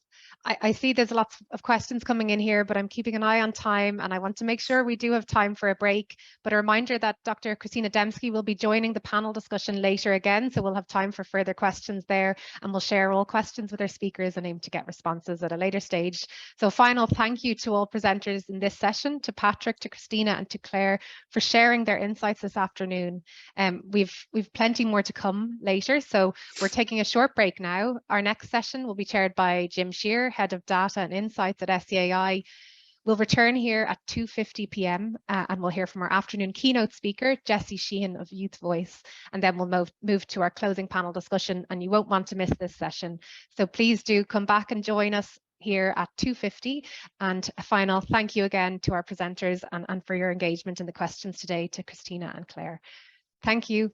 I see there's lots of questions coming in here, but I'm keeping an eye on time and I want to make sure we do have time for a break. But a reminder that Dr. Christina Dembski will be joining the panel discussion later again, so we'll have time for further questions there, and we'll share all questions with our speakers and aim to get responses at a later stage. So final thank you to all presenters in this session, to Patrick, to Christina and to Claire for sharing their insights this afternoon. We've plenty more to come later, so we're taking a short break now. Our next session will be chaired by Jim Shear, Head of Data and Insights at SEAI. We'll return here at 2:50 p.m. And we'll hear from our afternoon keynote speaker, Jessie Sheehan of Youth Voice, and then we'll move to our closing panel discussion, and you won't want to miss this session. So please do come back and join us here at 2:50. And a final thank you again to our presenters and for your engagement in the questions today, to Christina and Claire. Thank you.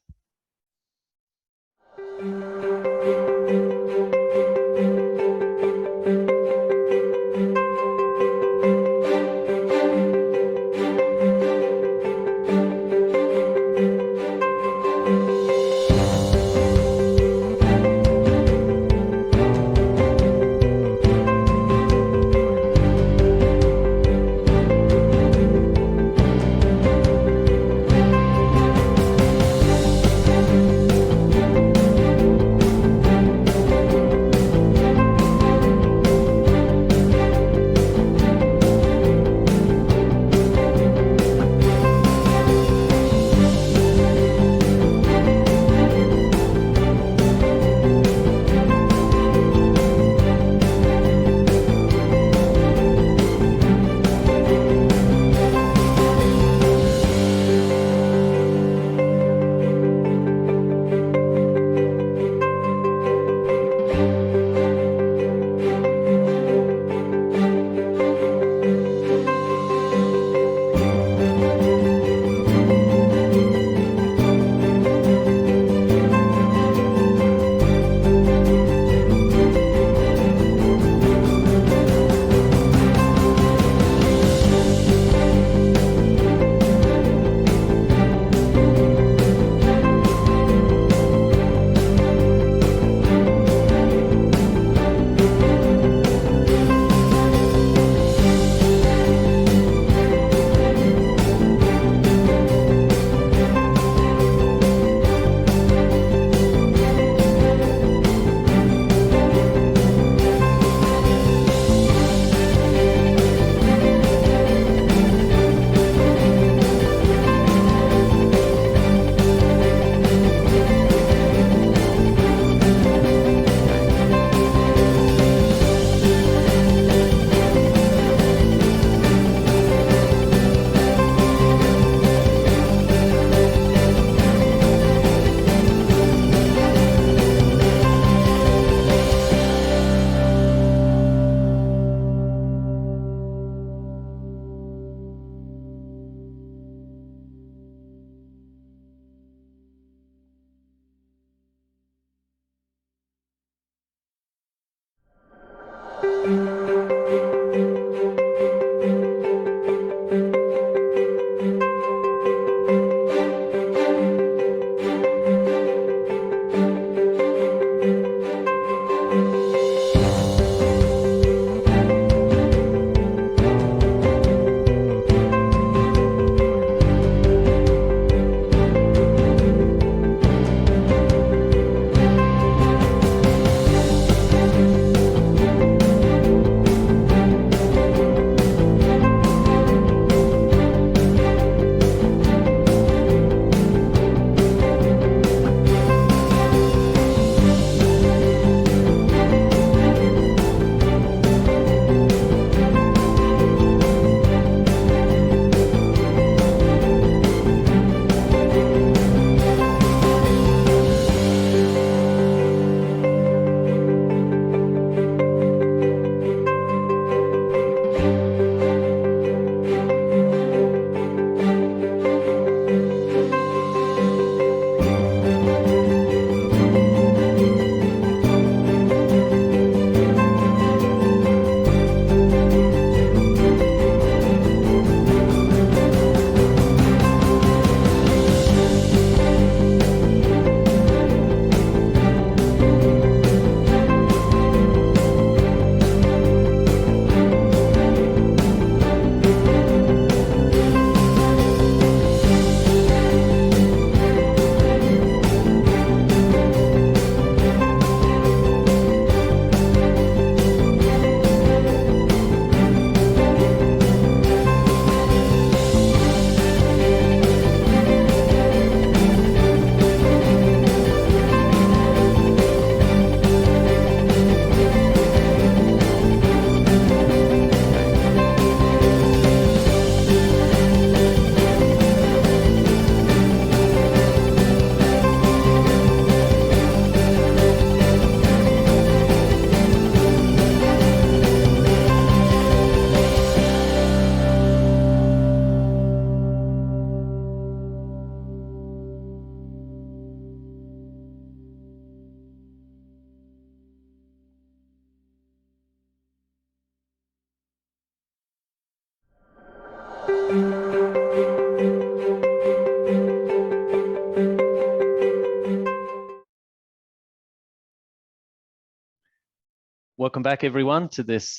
Welcome back, everyone, to this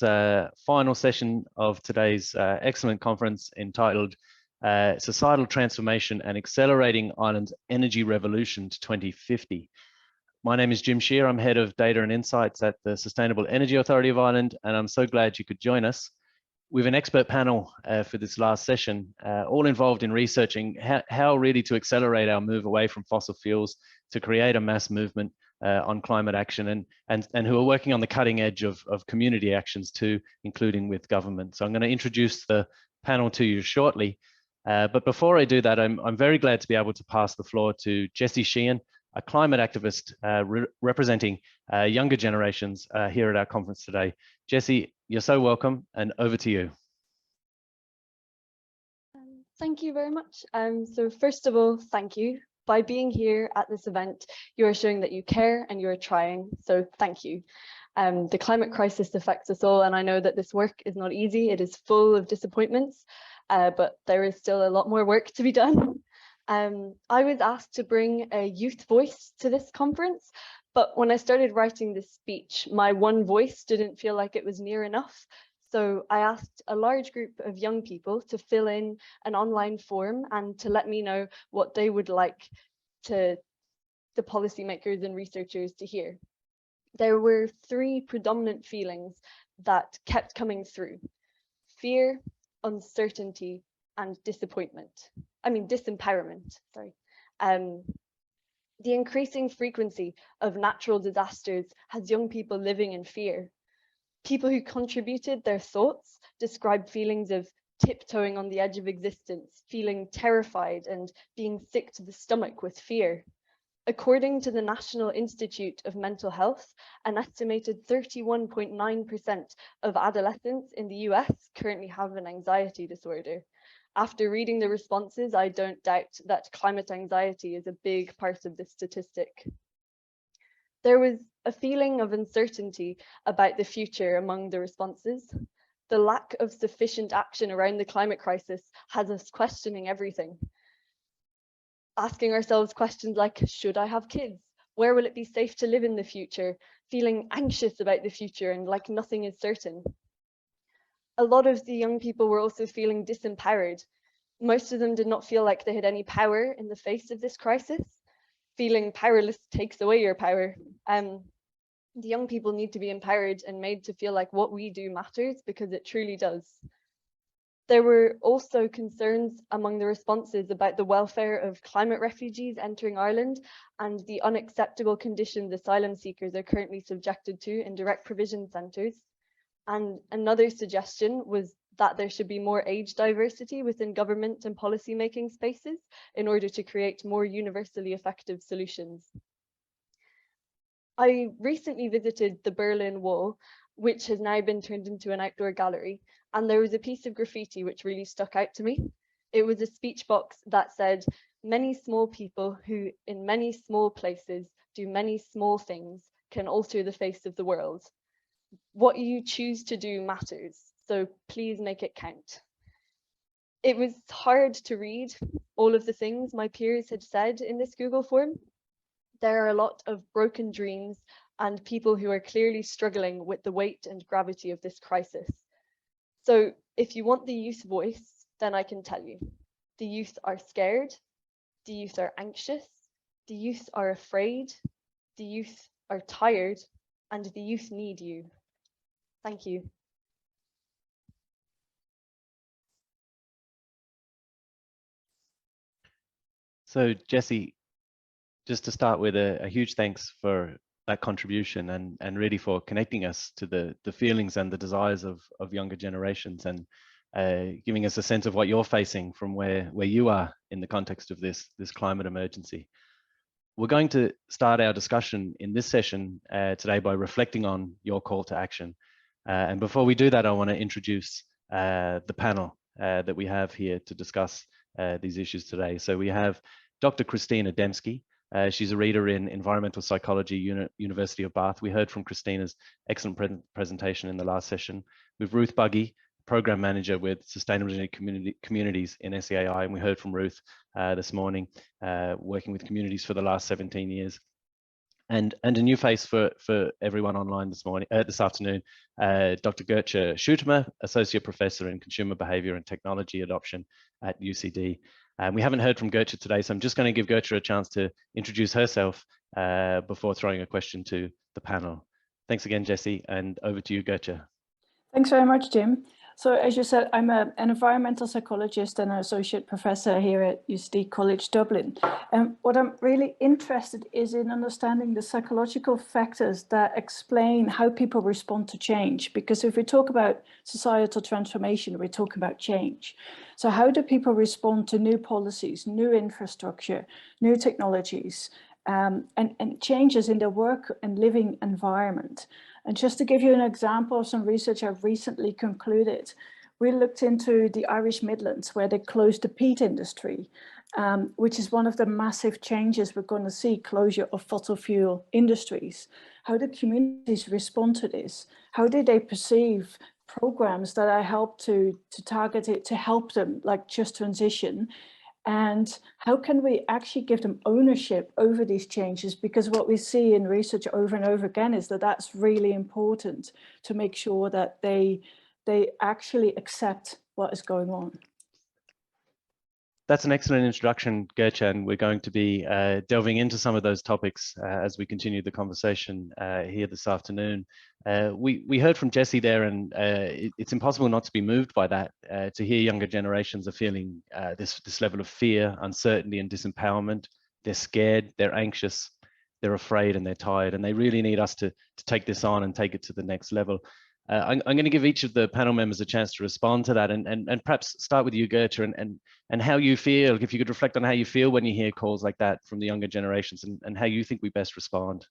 final session of today's excellent conference entitled Societal Transformation and Accelerating Ireland's Energy Revolution to 2050. My name is Jim Shear. I'm Head of Data and Insights at the Sustainable Energy Authority of Ireland, and I'm so glad you could join us. We have an expert panel for this last session, all involved in researching how really to accelerate our move away from fossil fuels to create a mass movement on climate action, and who are working on the cutting edge of community actions too, including with government. So I'm going to introduce the panel to you shortly. But before I do that, I'm very glad to be able to pass the floor to Jessie Sheehan, a climate activist representing younger generations here at our conference today. Jessie, you're so welcome, and over to you. Thank you very much. So first of all, thank you. By being here at this event, you are showing that you care and you are trying, so thank you. The climate crisis affects us all, and I know that this work is not easy. It is full of disappointments, but there is still a lot more work to be done. I was asked to bring a youth voice to this conference, but when I started writing this speech, my one voice didn't feel like it was near enough. So I asked a large group of young people to fill in an online form and to let me know what they would like the policymakers and researchers to hear. There were three predominant feelings that kept coming through: fear, uncertainty, and disempowerment, sorry. The increasing frequency of natural disasters has young people living in fear. People who contributed their thoughts described feelings of tiptoeing on the edge of existence, feeling terrified and being sick to the stomach with fear. According to the National Institute of Mental Health, an estimated 31.9% of adolescents in the US currently have an anxiety disorder. After reading the responses, I don't doubt that climate anxiety is a big part of this statistic. There was a feeling of uncertainty about the future among the responses. The lack of sufficient action around the climate crisis has us questioning everything. Asking ourselves questions like, should I have kids? Where will it be safe to live in the future? Feeling anxious about the future and like nothing is certain. A lot of the young people were also feeling disempowered. Most of them did not feel like they had any power in the face of this crisis. Feeling powerless takes away your power. The young people need to be empowered and made to feel like what we do matters, because it truly does. There were also concerns among the responses about the welfare of climate refugees entering Ireland and the unacceptable conditions asylum seekers are currently subjected to in direct provision centres. And another suggestion was that there should be more age diversity within government and policy making spaces in order to create more universally effective solutions. I recently visited the Berlin Wall, which has now been turned into an outdoor gallery, and there was a piece of graffiti which really stuck out to me. It was a speech box that said, "Many small people who in many small places do many small things can alter the face of the world. What you choose to do matters, so please make it count." It was hard to read all of the things my peers had said in this Google form. There are a lot of broken dreams and people who are clearly struggling with the weight and gravity of this crisis. So if you want the youth voice, then I can tell you, the youth are scared, the youth are anxious, the youth are afraid, the youth are tired, and the youth need you. Thank you. So Jessie, just to start with, a huge thanks for that contribution and really for connecting us to the feelings and the desires of younger generations, and giving us a sense of what you're facing from where you are in the context of this climate emergency. We're going to start our discussion in this session today by reflecting on your call to action. And before we do that, I want to introduce the panel that we have here to discuss these issues today. So we have Dr. Christina Dembski. She's a reader in environmental psychology, University of Bath. We heard from Christina's excellent presentation in the last session. With Ruth Buggy, program manager with Sustainable Energy Communities in SEAI, and we heard from Ruth this morning, working with communities for the last 17 years. And a new face for everyone online this afternoon, Dr. Gertje Schutemer, Associate Professor in Consumer Behavior and Technology Adoption at UCD. We haven't heard from Gertje today, so I'm just going to give Gertje a chance to introduce herself before throwing a question to the panel. Thanks again, Jessie, and over to you, Gertje. Thanks very much, Jim. So as you said, I'm an environmental psychologist and an associate professor here at UCD College Dublin. And what I'm really interested is in understanding the psychological factors that explain how people respond to change. Because if we talk about societal transformation, we're talking about change. So how do people respond to new policies, new infrastructure, new technologies, and changes in their work and living environment? And just to give you an example of some research I've recently concluded, we looked into the Irish Midlands where they closed the peat industry, which is one of the massive changes we're going to see, closure of fossil fuel industries. How do communities respond to this? How do they perceive programs that I help to target it, to help them, like Just Transition? And how can we actually give them ownership over these changes? Because what we see in research over and over again is that that's really important to make sure that they actually accept what is going on. That's an excellent introduction, Gertje, and we're going to be delving into some of those topics as we continue the conversation here this afternoon. We heard from Jessie there, and it's impossible not to be moved by that, to hear younger generations are feeling this level of fear, uncertainty, and disempowerment. They're scared, they're anxious, they're afraid, and they're tired, and they really need us to take this on and take it to the next level. I'm going to give each of the panel members a chance to respond to that, and perhaps start with you, Gertje, and how you feel, if you could reflect on how you feel when you hear calls like that from the younger generations, and how you think we best respond.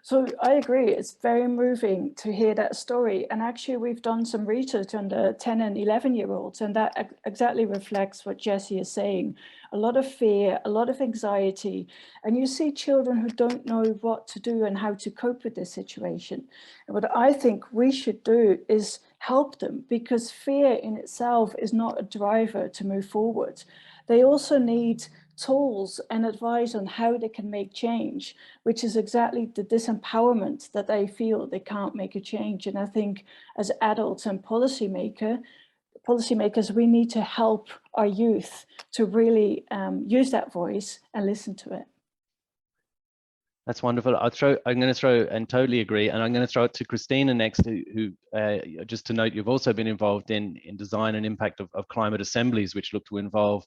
So I agree, it's very moving to hear that story. And actually we've done some research on the 10 and 11-year-olds, and that exactly reflects what Jessie is saying. A lot of fear, a lot of anxiety, and you see children who don't know what to do and how to cope with this situation. And what I think we should do is help them, because fear in itself is not a driver to move forward. They also need tools and advice on how they can make change, which is exactly the disempowerment that they feel they can't make a change. And I think as adults and policymakers, we need to help our youth to really use that voice and listen to it. That's wonderful. I'm going to throw, and totally agree, and I'm going to throw it to Christina next, who just to note, you've also been involved in design and impact of climate assemblies, which look to involve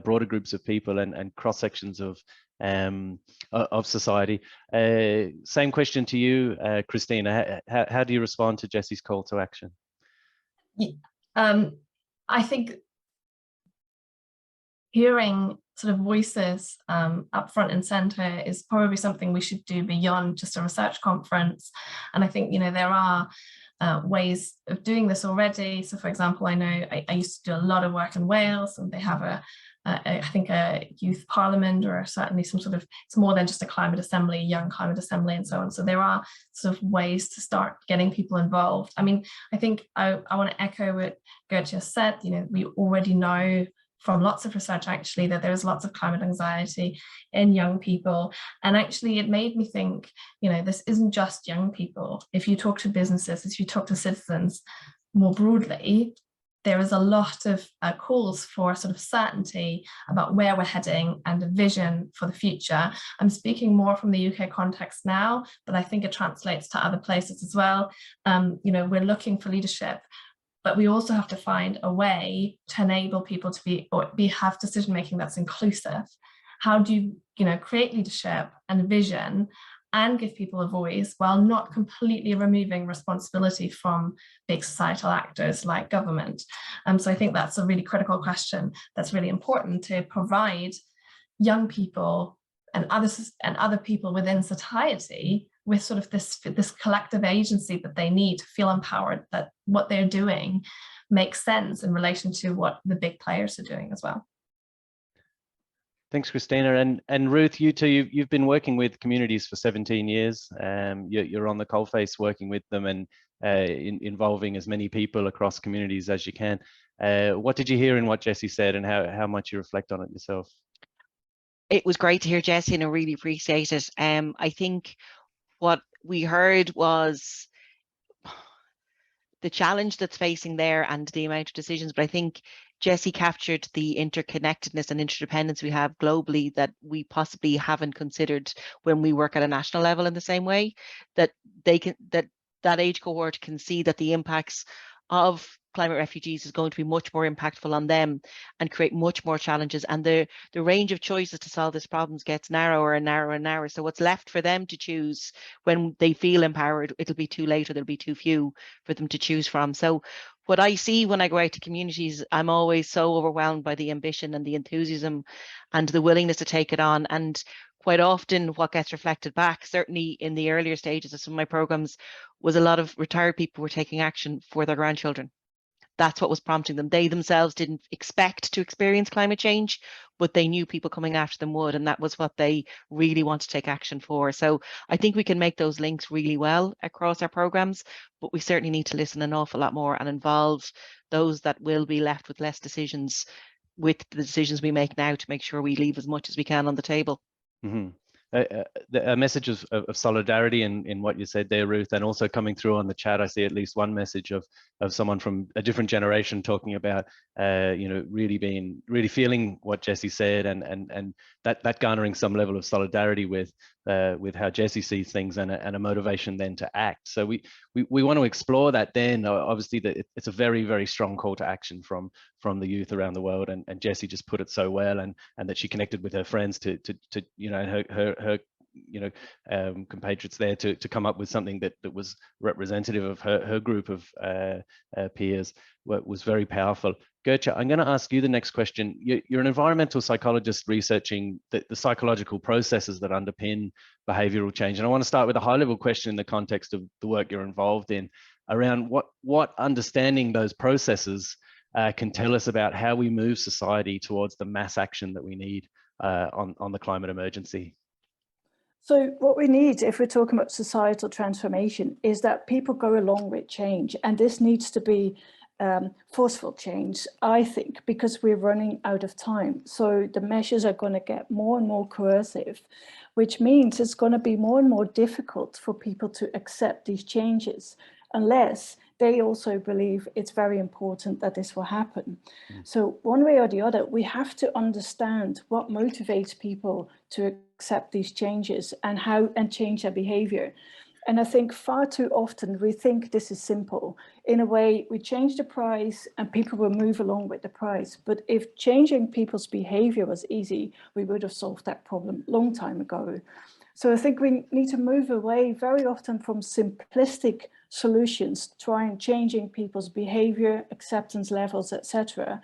broader groups of people and cross sections of society. Same question to you, Christina. How do you respond to Jessie's call to action? I think hearing sort of voices up front and center is probably something we should do beyond just a research conference. And I think, you know, there are ways of doing this already. So for example, I know I used to do a lot of work in Wales, and they have I think a youth parliament, or certainly some sort of, it's more than just a climate assembly, young climate assembly and so on. So there are sort of ways to start getting people involved. I mean, I think I want to echo what Gertje said. You know, we already know from lots of research actually that there is lots of climate anxiety in young people. And actually it made me think, you know, this isn't just young people. If you talk to businesses, if you talk to citizens more broadly, there is a lot of calls for sort of certainty about where we're heading and a vision for the future. I'm speaking more from the UK context now, but I think it translates to other places as well. You know, we're looking for leadership, but we also have to find a way to enable people to have decision-making that's inclusive. How do you know, create leadership and vision and give people a voice while not completely removing responsibility from big societal actors like government? So I think that's a really critical question that's really important to provide young people and other people within society with sort of this collective agency that they need to feel empowered, that what they're doing makes sense in relation to what the big players are doing as well. Thanks, Christina. And Ruth, you too, you've been working with communities for 17 years. You're on the coalface working with them and involving as many people across communities as you can. What did you hear in what Jessie said, and how much you reflect on it yourself? It was great to hear Jessie, and I really appreciate it. I think what we heard was the challenge that's facing there and the amount of decisions. But I think Jessie captured the interconnectedness and interdependence we have globally that we possibly haven't considered when we work at a national level in the same way, that they can, that age cohort can see that the impacts of climate refugees is going to be much more impactful on them and create much more challenges. And the range of choices to solve these problems gets narrower and narrower and narrower. So what's left for them to choose when they feel empowered, it'll be too late or there'll be too few for them to choose from. So what I see when I go out to communities, I'm always so overwhelmed by the ambition and the enthusiasm and the willingness to take it on. And quite often what gets reflected back, certainly in the earlier stages of some of my programs, was a lot of retired people were taking action for their grandchildren. That's what was prompting them. They themselves didn't expect to experience climate change, but they knew people coming after them would, and that was what they really want to take action for. So I think we can make those links really well across our programs, but we certainly need to listen an awful lot more and involve those that will be left with less decisions with the decisions we make now to make sure we leave as much as we can on the table. Mm-hmm. A message of solidarity in what you said there, Ruth, and also coming through on the chat, I see at least one message of someone from a different generation talking about, you know, really feeling what Jessie said, and that garnering some level of solidarity with how Jessie sees things and a motivation then to act. So we want to explore that then. Obviously, that it's a very, very strong call to action from the youth around the world, and Jessie just put it so well, and that she connected with her friends to you know, her you know, compatriots there to come up with something that was representative of her group of peers was very powerful. Gertje, I'm going to ask you the next question. You're an environmental psychologist researching the psychological processes that underpin behavioral change. And I want to start with a high-level question in the context of the work you're involved in around what understanding those processes can tell us about how we move society towards the mass action that we need on the climate emergency. So what we need, if we're talking about societal transformation, is that people go along with change. And this needs to be forceful change, I think, because we're running out of time. So the measures are going to get more and more coercive, which means it's going to be more and more difficult for people to accept these changes unless they also believe it's very important that this will happen. So one way or the other, we have to understand what motivates people to accept these changes and change their behavior. And I think far too often we think this is simple. In a way, we change the price and people will move along with the price. But if changing people's behavior was easy, we would have solved that problem a long time ago. So I think we need to move away very often from simplistic solutions, trying changing people's behavior, acceptance levels, etc.,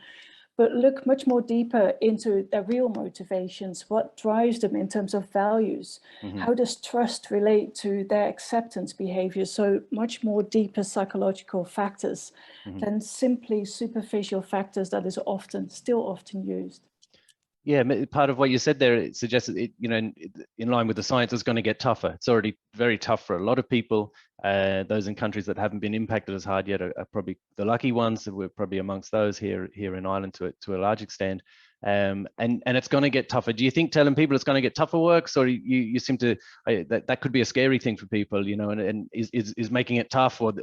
but look much more deeper into their real motivations, what drives them in terms of values, how does trust relate to their acceptance behavior, so much more deeper psychological factors than simply superficial factors that is still often used. Yeah, part of what you said there, it suggests that it, you know, in line with the science, is going to get tougher. It's already very tough for a lot of people. Those in countries that haven't been impacted as hard yet are probably the lucky ones. We're probably amongst those here in Ireland to a large extent. And it's going to get tougher. Do you think telling people it's going to get tougher works, or you seem to that could be a scary thing for people, you know, and is making it tough, or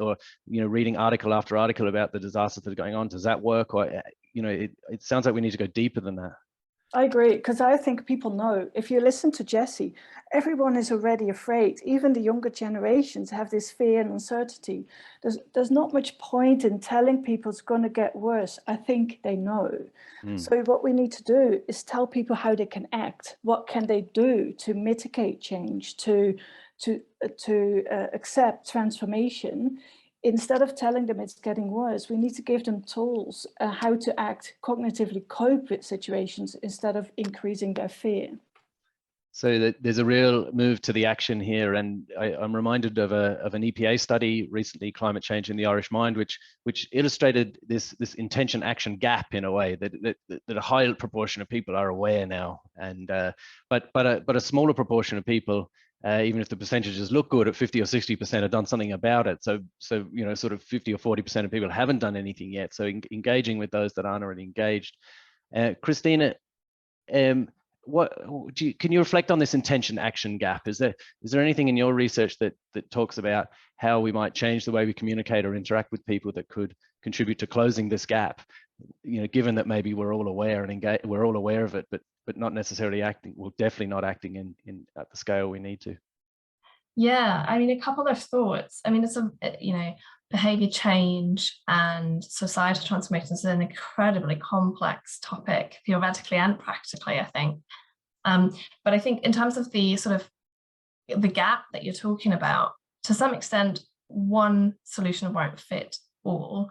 you know, reading article after article about the disasters that are going on? Does that work, or you know, it sounds like we need to go deeper than that? I agree, because I think people know, if you listen to Jessie, everyone is already afraid. Even the younger generations have this fear and uncertainty. There's not much point in telling people it's going to get worse. I think they know. So what we need to do is tell people how they can act. What can they do to mitigate change, to accept transformation? Instead of telling them it's getting worse, we need to give them tools how to act, cognitively cope with situations instead of increasing their fear. So there's a real move to the action here, and I'm reminded of an EPA study recently, Climate Change in the Irish Mind, which illustrated this intention action gap in a way that a high proportion of people are aware now, and but a smaller proportion of people, even if the percentages look good at 50 or 60%, have done something about it. So you know, sort of 50 or 40% of people haven't done anything yet. So engaging with those that aren't already engaged. Christina, can you reflect on this intention action gap? Is there anything in your research that talks about how we might change the way we communicate or interact with people that could contribute to closing this gap? You know, given that maybe we're all aware and engaged, we're all aware of it, but not necessarily acting. Well, definitely not acting in at the scale we need to. Yeah, I mean, a couple of thoughts. I mean, it's behavior change and societal transformation is an incredibly complex topic, theoretically and practically, I think. But I think in terms of the sort of the gap that you're talking about, to some extent, one solution won't fit all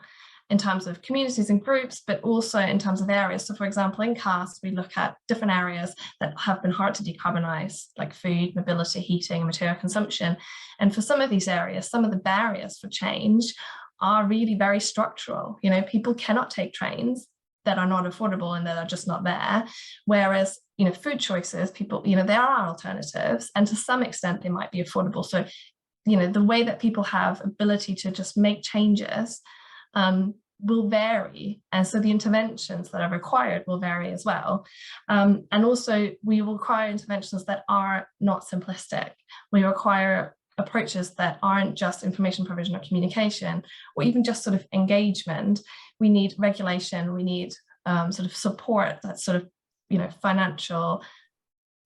in terms of communities and groups, but also in terms of areas. So for example, in CAST, we look at different areas that have been hard to decarbonize, like food, mobility, heating, and material consumption. And for some of these areas, some of the barriers for change are really very structural. You know, people cannot take trains that are not affordable and that are just not there. Whereas, you know, food choices, people, you know, there are alternatives, and to some extent they might be affordable. So, you know, the way that people have ability to just make changes will vary, and so the interventions that are required will vary as well. And also we will require interventions that are not simplistic. We require approaches that aren't just information provision or communication, or even just sort of engagement. We need regulation, we need sort of support that's sort of, you know, financial,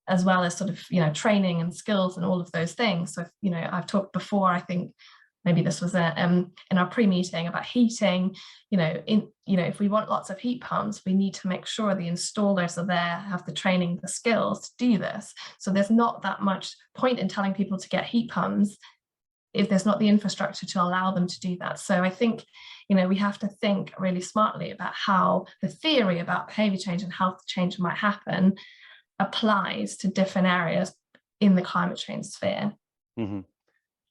as well as sort of, you know, training and skills and all of those things. So, you know, I've talked before, I think maybe this was in our pre-meeting about heating. You know, if we want lots of heat pumps, we need to make sure the installers are there, have the training, the skills to do this. So there's not that much point in telling people to get heat pumps if there's not the infrastructure to allow them to do that. So I think, you know, we have to think really smartly about how the theory about behavior change and how change might happen applies to different areas in the climate change sphere. Mm-hmm.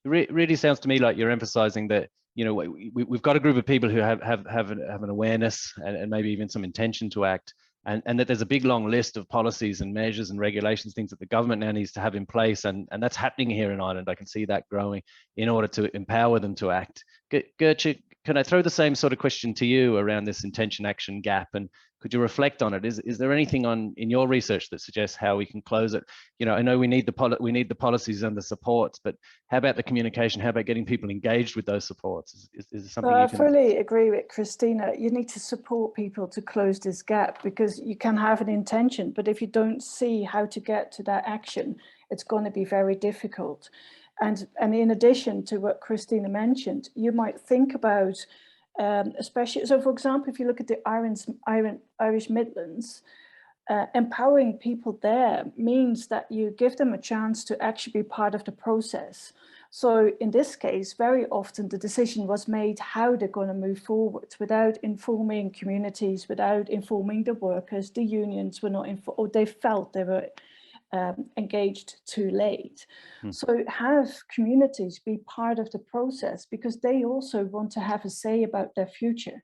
It really sounds to me like you're emphasizing that, you know, we've got a group of people who have an awareness and maybe even some intention to act, and that there's a big long list of policies and measures and regulations, things that the government now needs to have in place, and that's happening here in Ireland. I can see that growing in order to empower them to act. Gertje, can I throw the same sort of question to you around this intention action gap, and could you reflect on it? Is there anything in your research that suggests how we can close it? You know, I know we need the policies and the supports, but how about the communication? How about getting people engaged with those supports? Is there something I fully agree with Christina. You need to support people to close this gap, because you can have an intention, but if you don't see how to get to that action, it's going to be very difficult. And in addition to what Christina mentioned, you might think about, especially, so for example, if you look at the Irish Midlands, empowering people there means that you give them a chance to actually be part of the process. So in this case, very often the decision was made how they're going to move forward without informing communities, without informing the workers. The unions were not informed, or they felt they were engaged too late. So have communities be part of the process, because they also want to have a say about their future.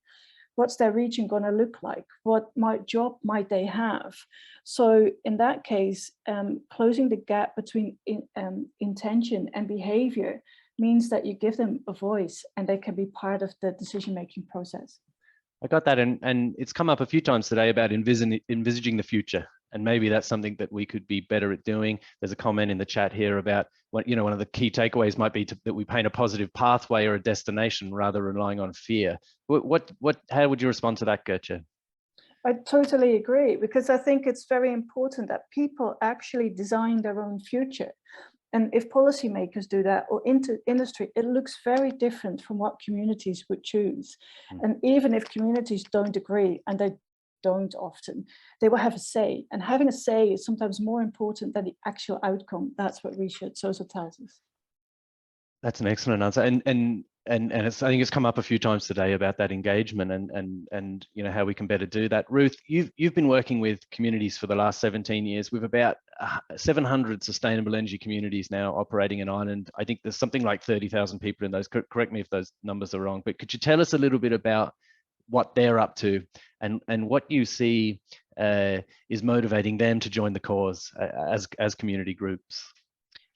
What's their region going to look like? What job might they have? So in that case, closing the gap between intention and behavior means that you give them a voice and they can be part of the decision-making process. I got that, and it's come up a few times today about envisaging the future, and maybe that's something that we could be better at doing. There's a comment in the chat here about what, you know, one of the key takeaways might be that we paint a positive pathway or a destination rather than relying on fear. How would you respond to that, Gertje? I totally agree, because I think it's very important that people actually design their own future. And if policymakers do that, or industry, it looks very different from what communities would choose. And even if communities don't agree, and they don't often, they will have a say. And having a say is sometimes more important than the actual outcome. That's what research also tells us. That's an excellent answer. And it's, I think it's come up a few times today about that engagement and you know, how we can better do that. Ruth, you've been working with communities for the last 17 years. We've about 700 sustainable energy communities now operating in Ireland. I think there's something like 30,000 people in those. Correct me if those numbers are wrong, but could you tell us a little bit about what they're up to and what you see is motivating them to join the cause as community groups?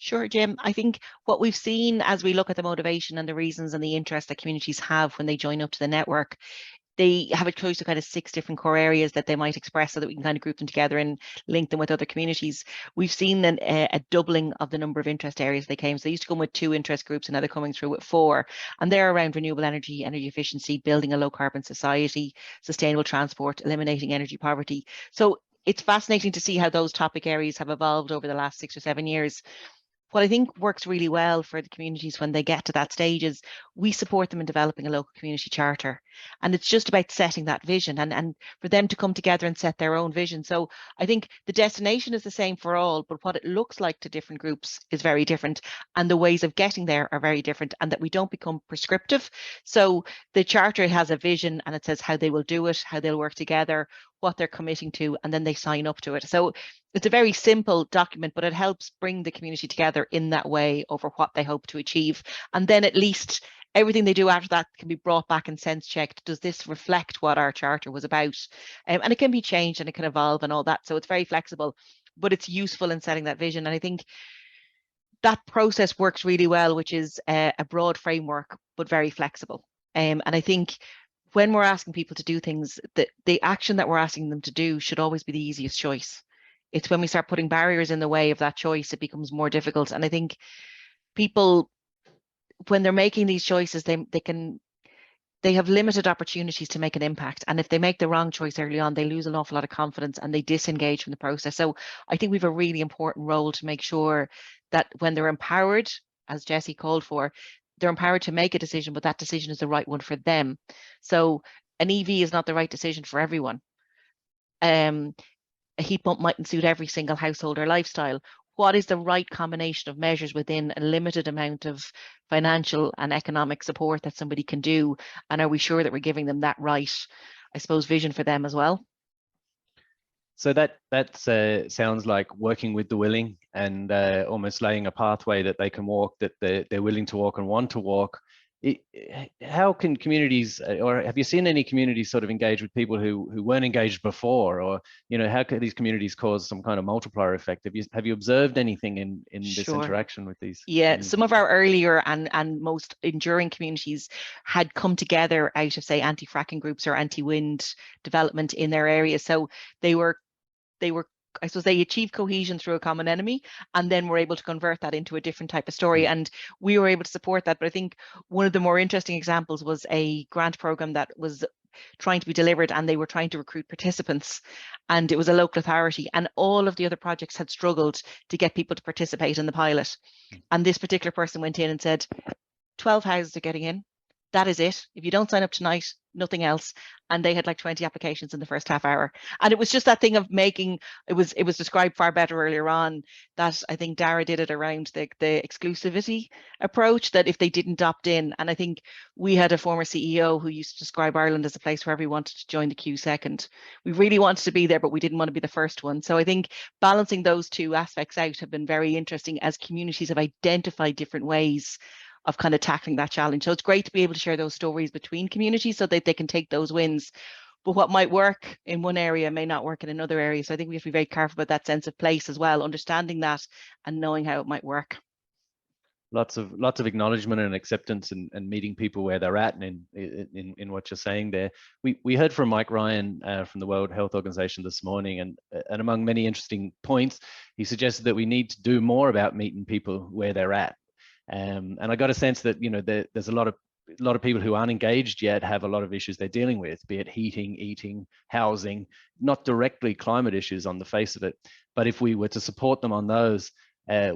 Sure, Jim. I think what we've seen as we look at the motivation and the reasons and the interest that communities have when they join up to the network, they have a choice of kind of 6 different core areas that they might express so that we can kind of group them together and link them with other communities. We've seen a doubling of the number of interest areas they came. So they used to come with 2 interest groups and now they're coming through with 4. And they're around renewable energy, energy efficiency, building a low carbon society, sustainable transport, eliminating energy poverty. So it's fascinating to see how those topic areas have evolved over the last 6 or 7 years. What I think works really well for the communities when they get to that stage is we support them in developing a local community charter. And it's just about setting that vision and for them to come together and set their own vision. So I think the destination is the same for all, but what it looks like to different groups is very different. And the ways of getting there are very different, and that we don't become prescriptive. So the charter has a vision and it says how they will do it, how they'll work together, what they're committing to, and then they sign up to it. So it's a very simple document, but it helps bring the community together in that way over what they hope to achieve. And then at least everything they do after that can be brought back and sense checked. Does this reflect what our charter was about? And it can be changed and it can evolve and all that. So it's very flexible, but it's useful in setting that vision. And I think that process works really well, which is a broad framework, but very flexible. And I think when we're asking people to do things, the action that we're asking them to do should always be the easiest choice. It's when we start putting barriers in the way of that choice, it becomes more difficult. And I think people, when they're making these choices, they have limited opportunities to make an impact. And if they make the wrong choice early on, they lose an awful lot of confidence and they disengage from the process. So I think we have a really important role to make sure that when they're empowered, as Jessie called for, they're empowered to make a decision, but that decision is the right one for them. So an EV is not the right decision for everyone. A heat pump mightn't suit every single household or lifestyle. What is the right combination of measures within a limited amount of financial and economic support that somebody can do? And are we sure that we're giving them that right, I suppose, vision for them as well? So that sounds like working with the willing and almost laying a pathway that they can walk, that they're willing to walk and want to walk. How can communities, or have you seen any communities sort of engage with people who weren't engaged before, or how can these communities cause some kind of multiplier effect? Have you observed anything in this interaction with these? Yeah, some of our earlier and most enduring communities had come together out of, say, anti-fracking groups or anti-wind development in their area. So they were, I suppose, they achieved cohesion through a common enemy, and then were able to convert that into a different type of story. And we were able to support that. But I think one of the more interesting examples was a grant program that was trying to be delivered, and they were trying to recruit participants, and it was a local authority, and all of the other projects had struggled to get people to participate in the pilot. And this particular person went in and said, 12 houses are getting in. That is it. If you don't sign up tonight, nothing else. And they had like 20 applications in the first half hour. And it was just that thing of making, it was described far better earlier on, that I think Dara did it around the exclusivity approach, that if they didn't opt in. And I think we had a former CEO who used to describe Ireland as a place where everyone wanted to join the queue second. We really wanted to be there, but we didn't want to be the first one. So I think balancing those two aspects out have been very interesting as communities have identified different ways of kind of tackling that challenge. So it's great to be able to share those stories between communities so that they can take those wins. But what might work in one area may not work in another area. So I think we have to be very careful about that sense of place as well, understanding that and knowing how it might work. Lots of acknowledgement and acceptance and meeting people where they're at, and in what you're saying there. We heard from Mike Ryan from the World Health Organization this morning, and among many interesting points, he suggested that we need to do more about meeting people where they're at. And I got a sense that there's a lot of people who aren't engaged yet have a lot of issues they're dealing with, be it heating, eating, housing, not directly climate issues on the face of it. But if we were to support them on those,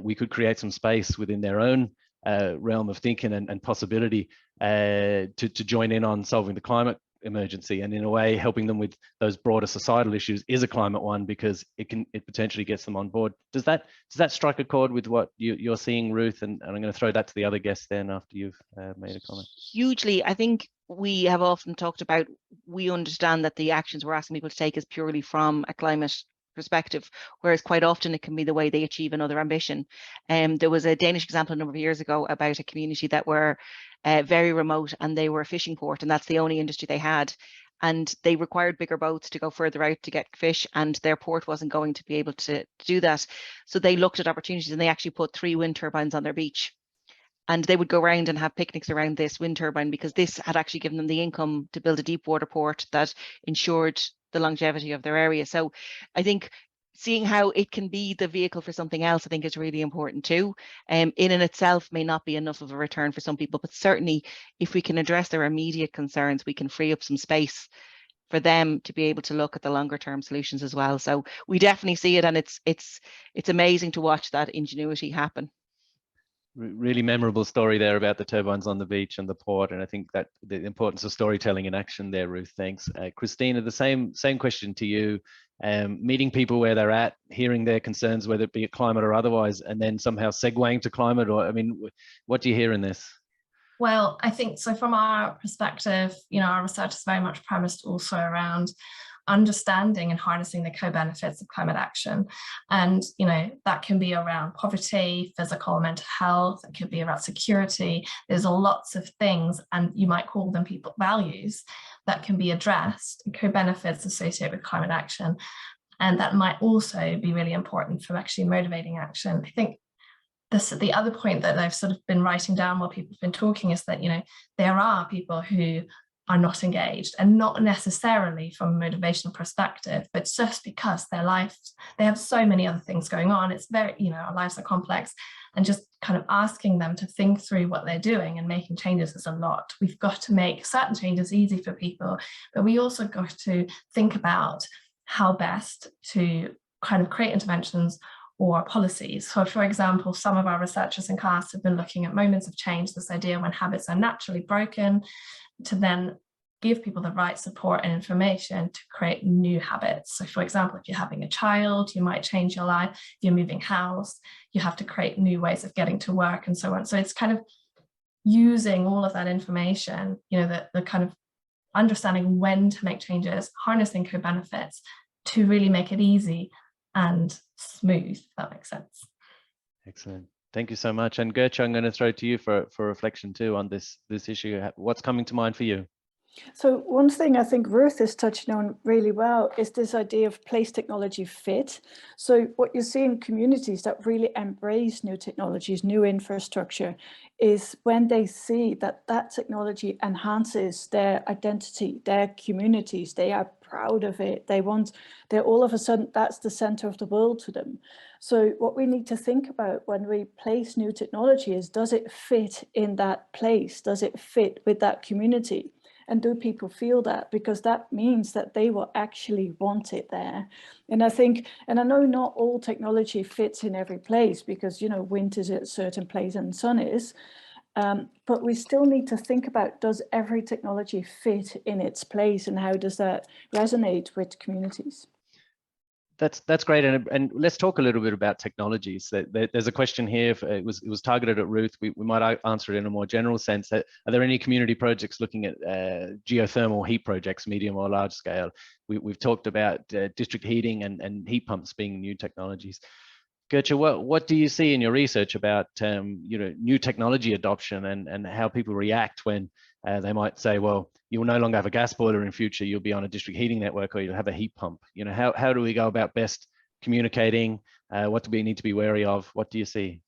we could create some space within their own realm of thinking and possibility to join in on solving the climate emergency, and in a way helping them with those broader societal issues is a climate one, because it potentially gets them on board. Does that strike a chord with what you're seeing, Ruth? And I'm going to throw that to the other guests then after you've made a comment. Hugely. I think we have often talked about, we understand that the actions we're asking people to take is purely from a climate perspective, whereas quite often it can be the way they achieve another ambition. There was a Danish example a number of years ago about a community that were very remote, and they were a fishing port, and that's the only industry they had. And they required bigger boats to go further out to get fish, and their port wasn't going to be able to do that. So they looked at opportunities, and they actually put 3 wind turbines on their beach. And they would go around and have picnics around this wind turbine because this had actually given them the income to build a deep water port that ensured the longevity of their area. So I think seeing how it can be the vehicle for something else, I think is really important too. In and itself may not be enough of a return for some people, but certainly if we can address their immediate concerns, we can free up some space for them to be able to look at the longer term solutions as well. So we definitely see it, and it's amazing to watch that ingenuity happen. Really memorable story there about the turbines on the beach and the port, and I think that the importance of storytelling in action there, Ruth. Thanks. Christina, the same question to you. Meeting people where they're at, hearing their concerns, whether it be climate or otherwise, and then somehow segueing to climate, or, I mean, what do you hear in this? Well, I think so from our perspective, you know, our research is very much premised also around understanding and harnessing the co-benefits of climate action. And, you know, that can be around poverty, physical and mental health, it could be around security. There's lots of things, and you might call them people values, that can be addressed, co-benefits associated with climate action. And that might also be really important for actually motivating action. I think the other point that I've sort of been writing down while people have been talking is that, you know, there are people who are not engaged, and not necessarily from a motivational perspective, but just because their lives, they have so many other things going on. It's very, you know, our lives are complex, and just kind of asking them to think through what they're doing and making changes is a lot. We've got to make certain changes easy for people, but we also got to think about how best to kind of create interventions or policies. So for example, some of our researchers in class have been looking at moments of change, this idea when habits are naturally broken, to then give people the right support and information to create new habits. So for example, if you're having a child, you might change your life. If you're moving house, you have to create new ways of getting to work and so on. So it's kind of using all of that information, you know, the kind of understanding when to make changes, harnessing co-benefits to really make it easy and smooth, if that makes sense. Excellent. Thank you so much. And Gertrude, I'm going to throw to you for reflection too on this issue. What's coming to mind for you? So one thing I think Ruth is touching on really well is this idea of place technology fit. So what you see in communities that really embrace new technologies, new infrastructure, is when they see that that technology enhances their identity, their communities, they are proud of it. They're all of a sudden, that's the center of the world to them. So what we need to think about when we place new technology is, does it fit in that place? Does it fit with that community? And do people feel that? Because that means that they will actually want it there. And I think, and I know not all technology fits in every place, because, you know, wind is at a certain place and sun is, but we still need to think about, does every technology fit in its place, and how does that resonate with communities? That's great, and let's talk a little bit about technologies. There's a question here. It was targeted at Ruth. We might answer it in a more general sense. Are there any community projects looking at geothermal heat projects, medium or large scale? We've talked about district heating and heat pumps being new technologies. Gertrude, what do you see in your research about you know, new technology adoption and how people react when they might say, well, you will no longer have a gas boiler in future, you'll be on a district heating network, or you'll have a heat pump. You know, how do we go about best communicating? What do we need to be wary of? What do you see?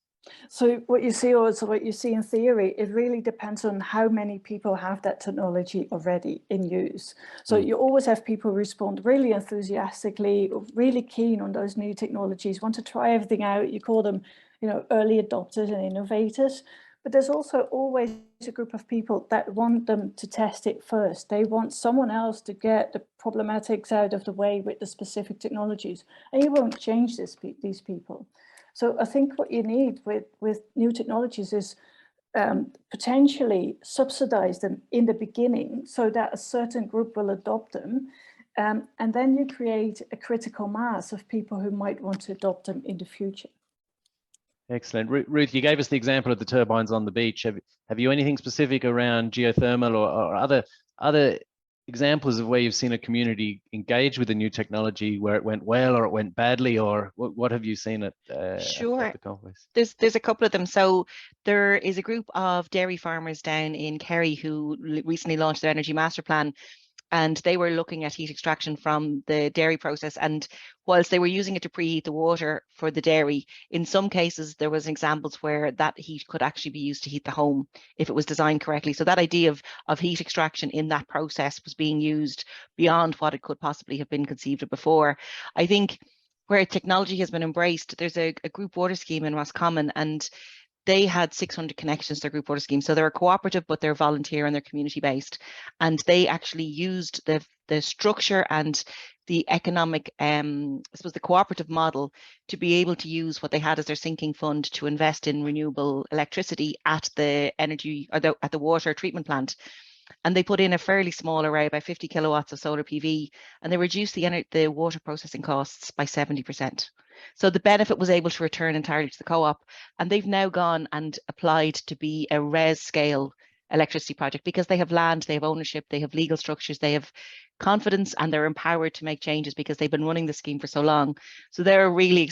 So what you see, also what you see in theory, it really depends on how many people have that technology already in use. So you always have people respond really enthusiastically, really keen on those new technologies, want to try everything out. You call them, you know, early adopters and innovators. But there's also always a group of people that want them to test it first. They want someone else to get the problematics out of the way with the specific technologies. And you won't change these people. So I think what you need with new technologies is potentially subsidize them in the beginning so that a certain group will adopt them. And then you create a critical mass of people who might want to adopt them in the future. Excellent. Ruth, you gave us the example of the turbines on the beach. Have you anything specific around geothermal or other examples of where you've seen a community engage with a new technology where it went well or it went badly, or what have you seen at the conference? There's a couple of them. So there is a group of dairy farmers down in Kerry who recently launched their energy master plan. and they were looking at heat extraction from the dairy process. And whilst they were using it to preheat the water for the dairy, in some cases there was examples where that heat could actually be used to heat the home if it was designed correctly. So that idea of heat extraction in that process was being used beyond what it could possibly have been conceived of before. I think where technology has been embraced, there's a group water scheme in Roscommon, and they had 600 connections to their group water scheme. So they're a cooperative, but they're volunteer and they're community based. And they actually used the structure and the economic, I suppose the cooperative model to be able to use what they had as their sinking fund to invest in renewable electricity at the energy or at the water treatment plant. And they put in a fairly small array, about 50 kilowatts of solar PV, and they reduced the water processing costs by 70%. So the benefit was able to return entirely to the co-op, and they've now gone and applied to be a res scale electricity project because they have land, they have ownership, they have legal structures, they have confidence, and they're empowered to make changes because they've been running the scheme for so long. So they're a really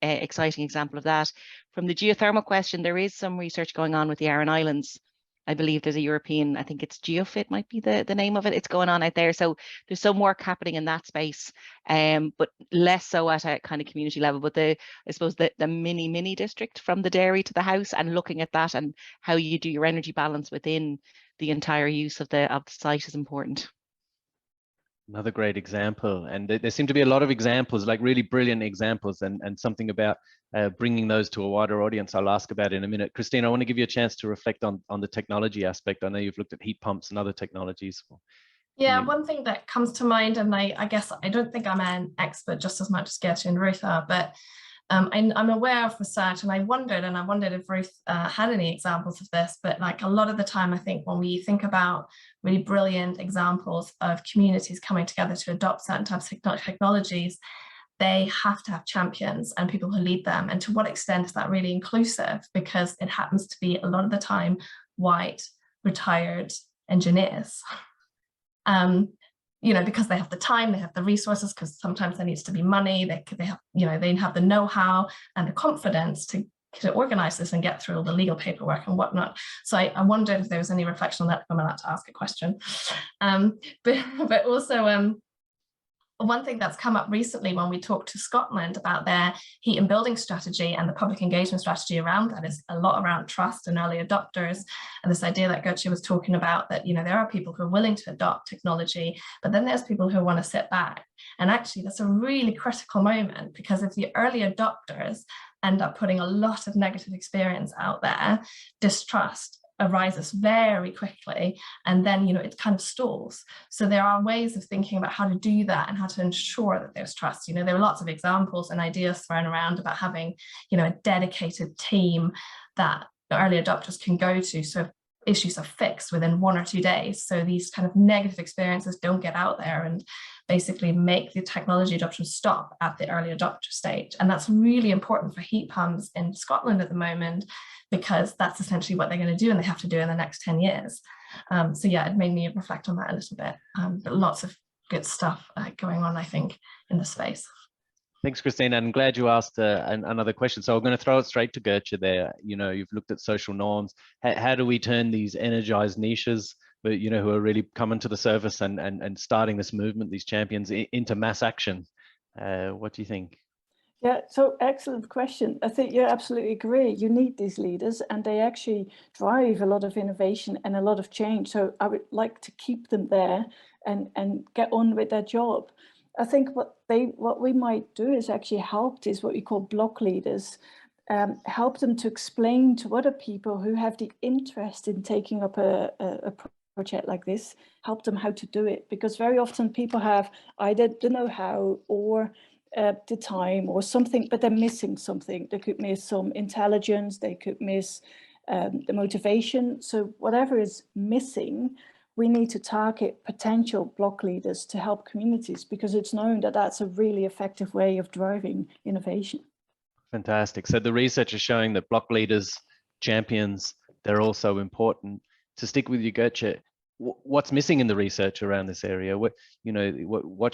exciting example of that. From the geothermal question, there is some research going on with the Aran Islands. I believe there's a European, I think it's GeoFit might be the name of it. It's going on out there. So there's some work happening in that space, but less so at a kind of community level. But I suppose the mini district from the dairy to the house, and looking at that and how you do your energy balance within the entire use of the site is important. Another great example, and there seem to be a lot of examples, like really brilliant examples, and something about bringing those to a wider audience I'll ask about in a minute. Christine, I want to give you a chance to reflect on the technology aspect. I know you've looked at heat pumps and other technologies. Yeah, one thing that comes to mind, and I guess I don't think I'm an expert just as much as Gertrude and Ruth are, but I'm aware of research, and I wondered if Ruth had any examples of this, but like a lot of the time, I think when we think about really brilliant examples of communities coming together to adopt certain types of technologies, they have to have champions and people who lead them. And to what extent is that really inclusive? Because it happens to be a lot of the time white, retired engineers. Because they have the time, they have the resources, because sometimes there needs to be money, they have the know-how and the confidence to organize this and get through all the legal paperwork and whatnot. So I wondered if there was any reflection on that, if I'm allowed to ask a question. But also, one thing that's come up recently when we talked to Scotland about their heat and building strategy and the public engagement strategy around that is a lot around trust and early adopters, and this idea that Gertrude was talking about, that there are people who are willing to adopt technology, but then there's people who want to sit back. And actually that's a really critical moment, because if the early adopters end up putting a lot of negative experience out there, distrust arises very quickly, and then it kind of stalls. So there are ways of thinking about how to do that and how to ensure that there's trust. There are lots of examples and ideas thrown around about having a dedicated team that the early adopters can go to, so issues are fixed within 1 or 2 days, so these kind of negative experiences don't get out there, and basically make the technology adoption stop at the early adopter stage. And that's really important for heat pumps in Scotland at the moment, because that's essentially what they're going to do, and they have to do in the next 10 years. So yeah, it made me reflect on that a little bit, but lots of good stuff going on, I think, in the space. Thanks, Christine. I'm glad you asked another question. So I'm going to throw it straight to Gertrude there. You've looked at social norms. How do we turn these energized niches, but who are really coming to the surface and starting this movement, these champions, into mass action? What do you think? Yeah, so excellent question. I think you absolutely agree. You need these leaders, and they actually drive a lot of innovation and a lot of change. So I would like to keep them there and get on with their job. I think what we might do is actually help these, what we call block leaders, help them to explain to other people who have the interest in taking up a project like this, help them how to do it. Because very often people have either the know-how or the time or something, but they're missing something. They could miss some intelligence, they could miss the motivation. So whatever is missing, we need to target potential block leaders to help communities, because it's known that that's a really effective way of driving innovation. Fantastic. So the research is showing that block leaders, champions, they're also important. To stick with you, Gertrude, what's missing in the research around this area? What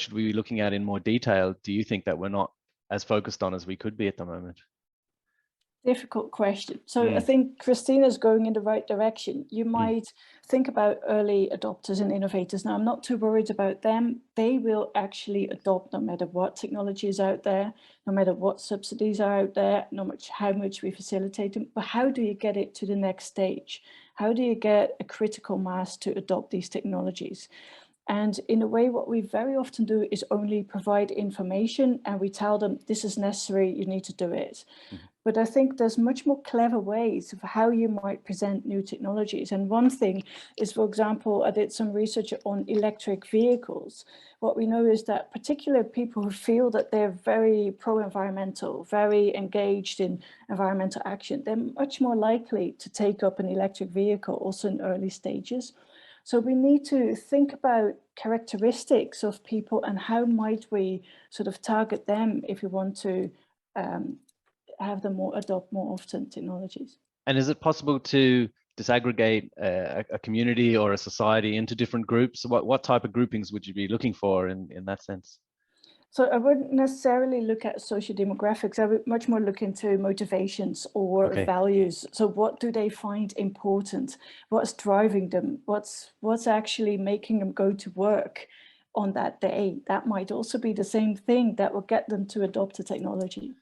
should we be looking at in more detail? Do you think that we're not as focused on as we could be at the moment? difficult question. So I think Christina's going in the right direction. You might think about early adopters and innovators. Now, I'm not too worried about them. They will actually adopt no matter what technology is out there, no matter what subsidies are out there, no matter how much we facilitate them. But how do you get it to the next stage? How do you get a critical mass to adopt these technologies? And in a way, what we very often do is only provide information and we tell them this is necessary, you need to do it. But I think there's much more clever ways of how you might present new technologies. And one thing is, for example, I did some research on electric vehicles. What we know is that particularly people who feel that they're very pro-environmental, very engaged in environmental action, they're much more likely to take up an electric vehicle also in early stages. So we need to think about characteristics of people and how might we sort of target them if we want to have them adopt more often technologies. And is it possible to disaggregate a community or a society into different groups? What type of groupings would you be looking for in that sense? So I wouldn't necessarily look at socio-demographics. I would much more look into motivations or values. So what do they find important? What's driving them? What's actually making them go to work on that day? That might also be the same thing that will get them to adopt a technology.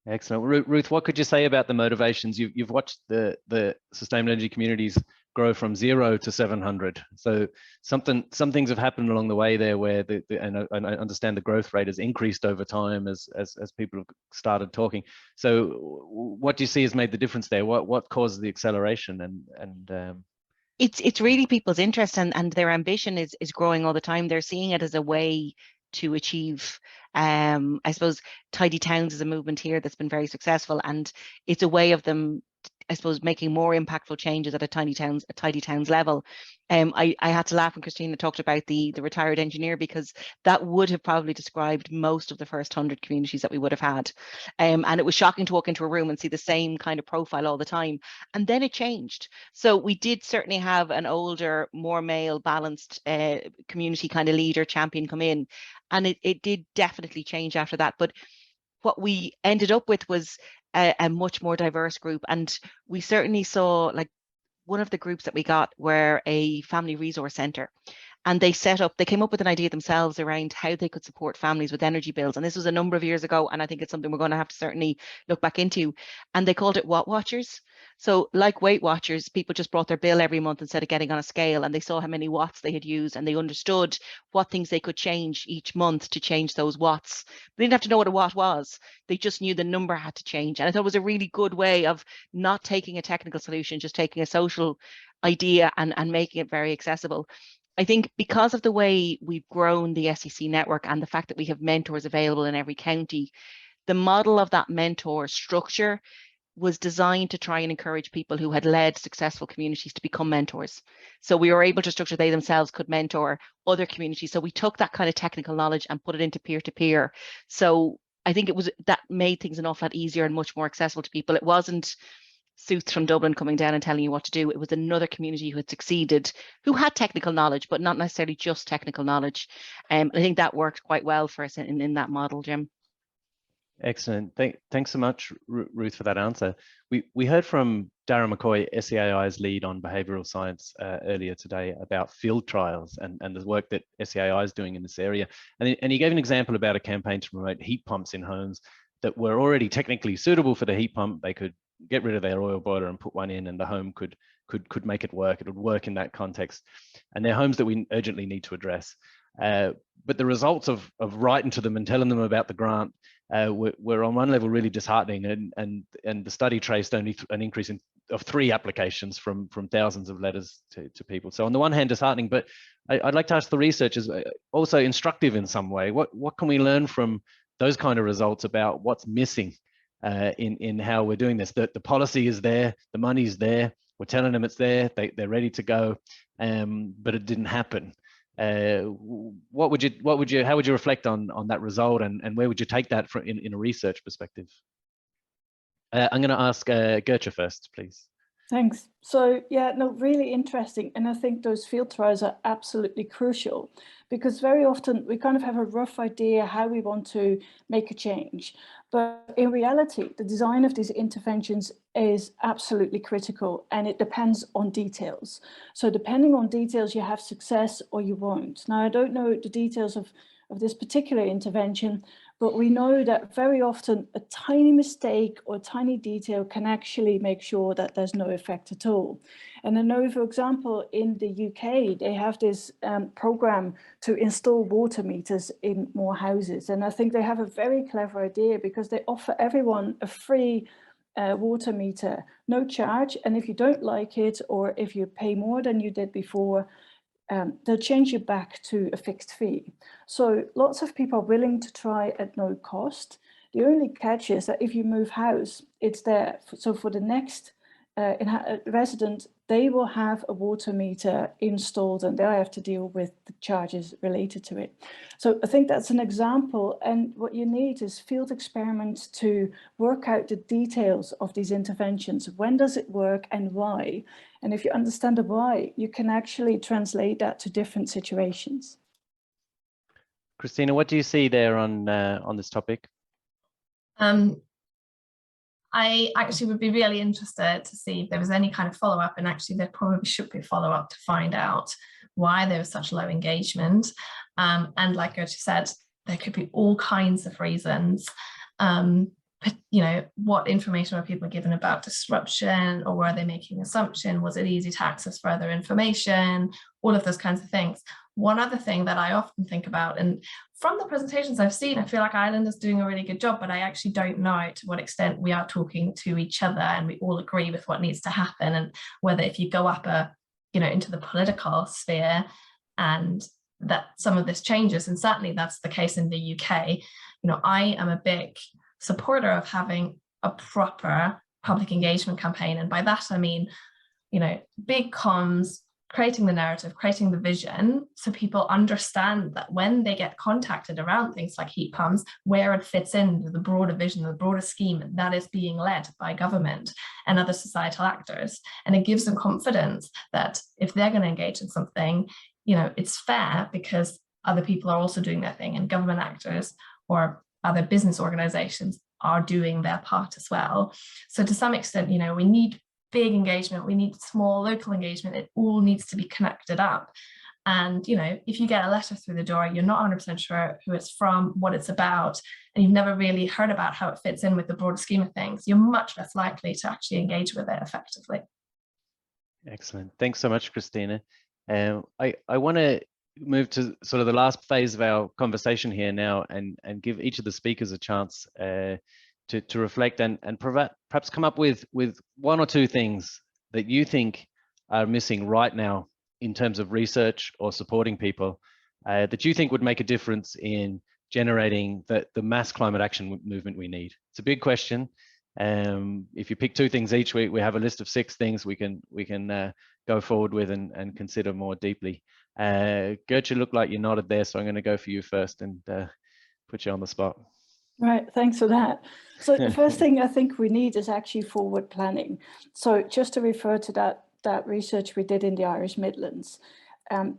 Excellent. Ruth, what could you say about the motivations? You've watched the sustainable energy communities grow from 0 to 700. So some things have happened along the way there where and I understand the growth rate has increased over time as people have started talking. So what do you see has made the difference there? What caused the acceleration It's really people's interest and their ambition is growing all the time. They're seeing it as a way to achieve, I suppose, tidy towns is a movement here that's been very successful, and it's a way of them, I suppose, making more impactful changes at a tidy towns level. I had to laugh when Christina talked about the retired engineer, because that would have probably described most of the first 100 communities that we would have had. And it was shocking to walk into a room and see the same kind of profile all the time. And then it changed. So we did certainly have an older, more male balanced community kind of leader champion come in. And it did definitely change after that. But what we ended up with was a much more diverse group. And we certainly saw, like, one of the groups that we got were a family resource center. And they came up with an idea themselves around how they could support families with energy bills. And this was a number of years ago. And I think it's something we're going to have to certainly look back into. And they called it Watt Watchers. So like Weight Watchers, people just brought their bill every month instead of getting on a scale, and they saw how many watts they had used, and they understood what things they could change each month to change those watts. They didn't have to know what a watt was. They just knew the number had to change. And I thought it was a really good way of not taking a technical solution, just taking a social idea and making it very accessible. I think because of the way we've grown the SEC network and the fact that we have mentors available in every county, the model of that mentor structure was designed to try and encourage people who had led successful communities to become mentors. So we were able to structure they themselves could mentor other communities. So we took that kind of technical knowledge and put it into peer-to-peer. So I think that made things an awful lot easier and much more accessible to people. It wasn't suits from Dublin coming down and telling you what to do. It was another community who had succeeded, who had technical knowledge, but not necessarily just technical knowledge. I think that worked quite well for us in that model, Jim. Excellent. Thanks so much, Ruth, for that answer. We heard from Darren McCoy, SEAI's lead on behavioural science earlier today, about field trials and the work that SEAI is doing in this area. And he gave an example about a campaign to promote heat pumps in homes that were already technically suitable for the heat pump. They could get rid of their oil boiler and put one in, and the home could make it work. It would work in that context. And they're homes that we urgently need to address. But the results of writing to them and telling them about the grant were on one level really disheartening, and the study traced only an increase of 3 applications from thousands of letters to people. So on the one hand, disheartening, but I'd like to ask the researchers, also instructive in some way. What can we learn from those kind of results about what's missing in how we're doing this? The policy is there, the money's there, we're telling them it's there, they're ready to go, but it didn't happen. How would you reflect on that result, and where would you take that in a research perspective? I'm going to ask Gertje first, please. Thanks. So yeah, no, really interesting. And I think those field trials are absolutely crucial, because very often we kind of have a rough idea how we want to make a change. But in reality, the design of these interventions is absolutely critical, and it depends on details. So depending on details, you have success or you won't. Now, I don't know the details of this particular intervention, but we know that very often a tiny mistake or tiny detail can actually make sure that there's no effect at all. And I know, for example, in the UK, they have this program to install water meters in more houses. And I think they have a very clever idea, because they offer everyone a free water meter, no charge. And if you don't like it, or if you pay more than you did before, they'll change you back to a fixed fee. So lots of people are willing to try at no cost. The only catch is that if you move house, it's there. So for the next resident, they will have a water meter installed, and they'll have to deal with the charges related to it. So I think that's an example. And what you need is field experiments to work out the details of these interventions. When does it work and why? And if you understand the why, you can actually translate that to different situations. Christina, what do you see there on this topic? I actually would be really interested to see if there was any kind of follow-up, and actually there probably should be follow-up to find out why there was such low engagement. And like Gertrude said, there could be all kinds of reasons. But, you know, what information were people given about disruption, or were they making assumption? Was it easy to access further information? All of those kinds of things. One other thing that I often think about, and from the presentations I've seen, I feel like Ireland is doing a really good job, but I actually don't know to what extent we are talking to each other and we all agree with what needs to happen, and whether if you go up into the political sphere and that some of this changes. And certainly that's the case in the UK. You know, I am a big supporter of having a proper public engagement campaign. And by that, I mean, you know, big comms, creating the narrative, creating the vision, so people understand that when they get contacted around things like heat pumps, where it fits into the broader vision, the broader scheme that is being led by government and other societal actors. And it gives them confidence that if they're going to engage in something, you know, it's fair because other people are also doing their thing, and government actors or other business organizations are doing their part as well. So to some extent, you know, we need big engagement, we need small local engagement. It all needs to be connected up. And, you know, if you get a letter through the door, you're not 100% sure who it's from, what it's about, and you've never really heard about how it fits in with the broader scheme of things, you're much less likely to actually engage with it effectively. Excellent. Thanks so much, Christina. I want to move to sort of the last phase of our conversation here now, and give each of the speakers a chance to reflect and perhaps come up with one or two things that you think are missing right now in terms of research or supporting people that you think would make a difference in generating the mass climate action movement we need. It's a big question. If you pick two things each week, we have a list of 6 things we can go forward with and consider more deeply. Gertrude, looked like you nodded there, so I'm going to go for you first and put you on the spot. Right, thanks for that. So the first thing I think we need is actually forward planning. So just to refer to that research we did in the Irish Midlands,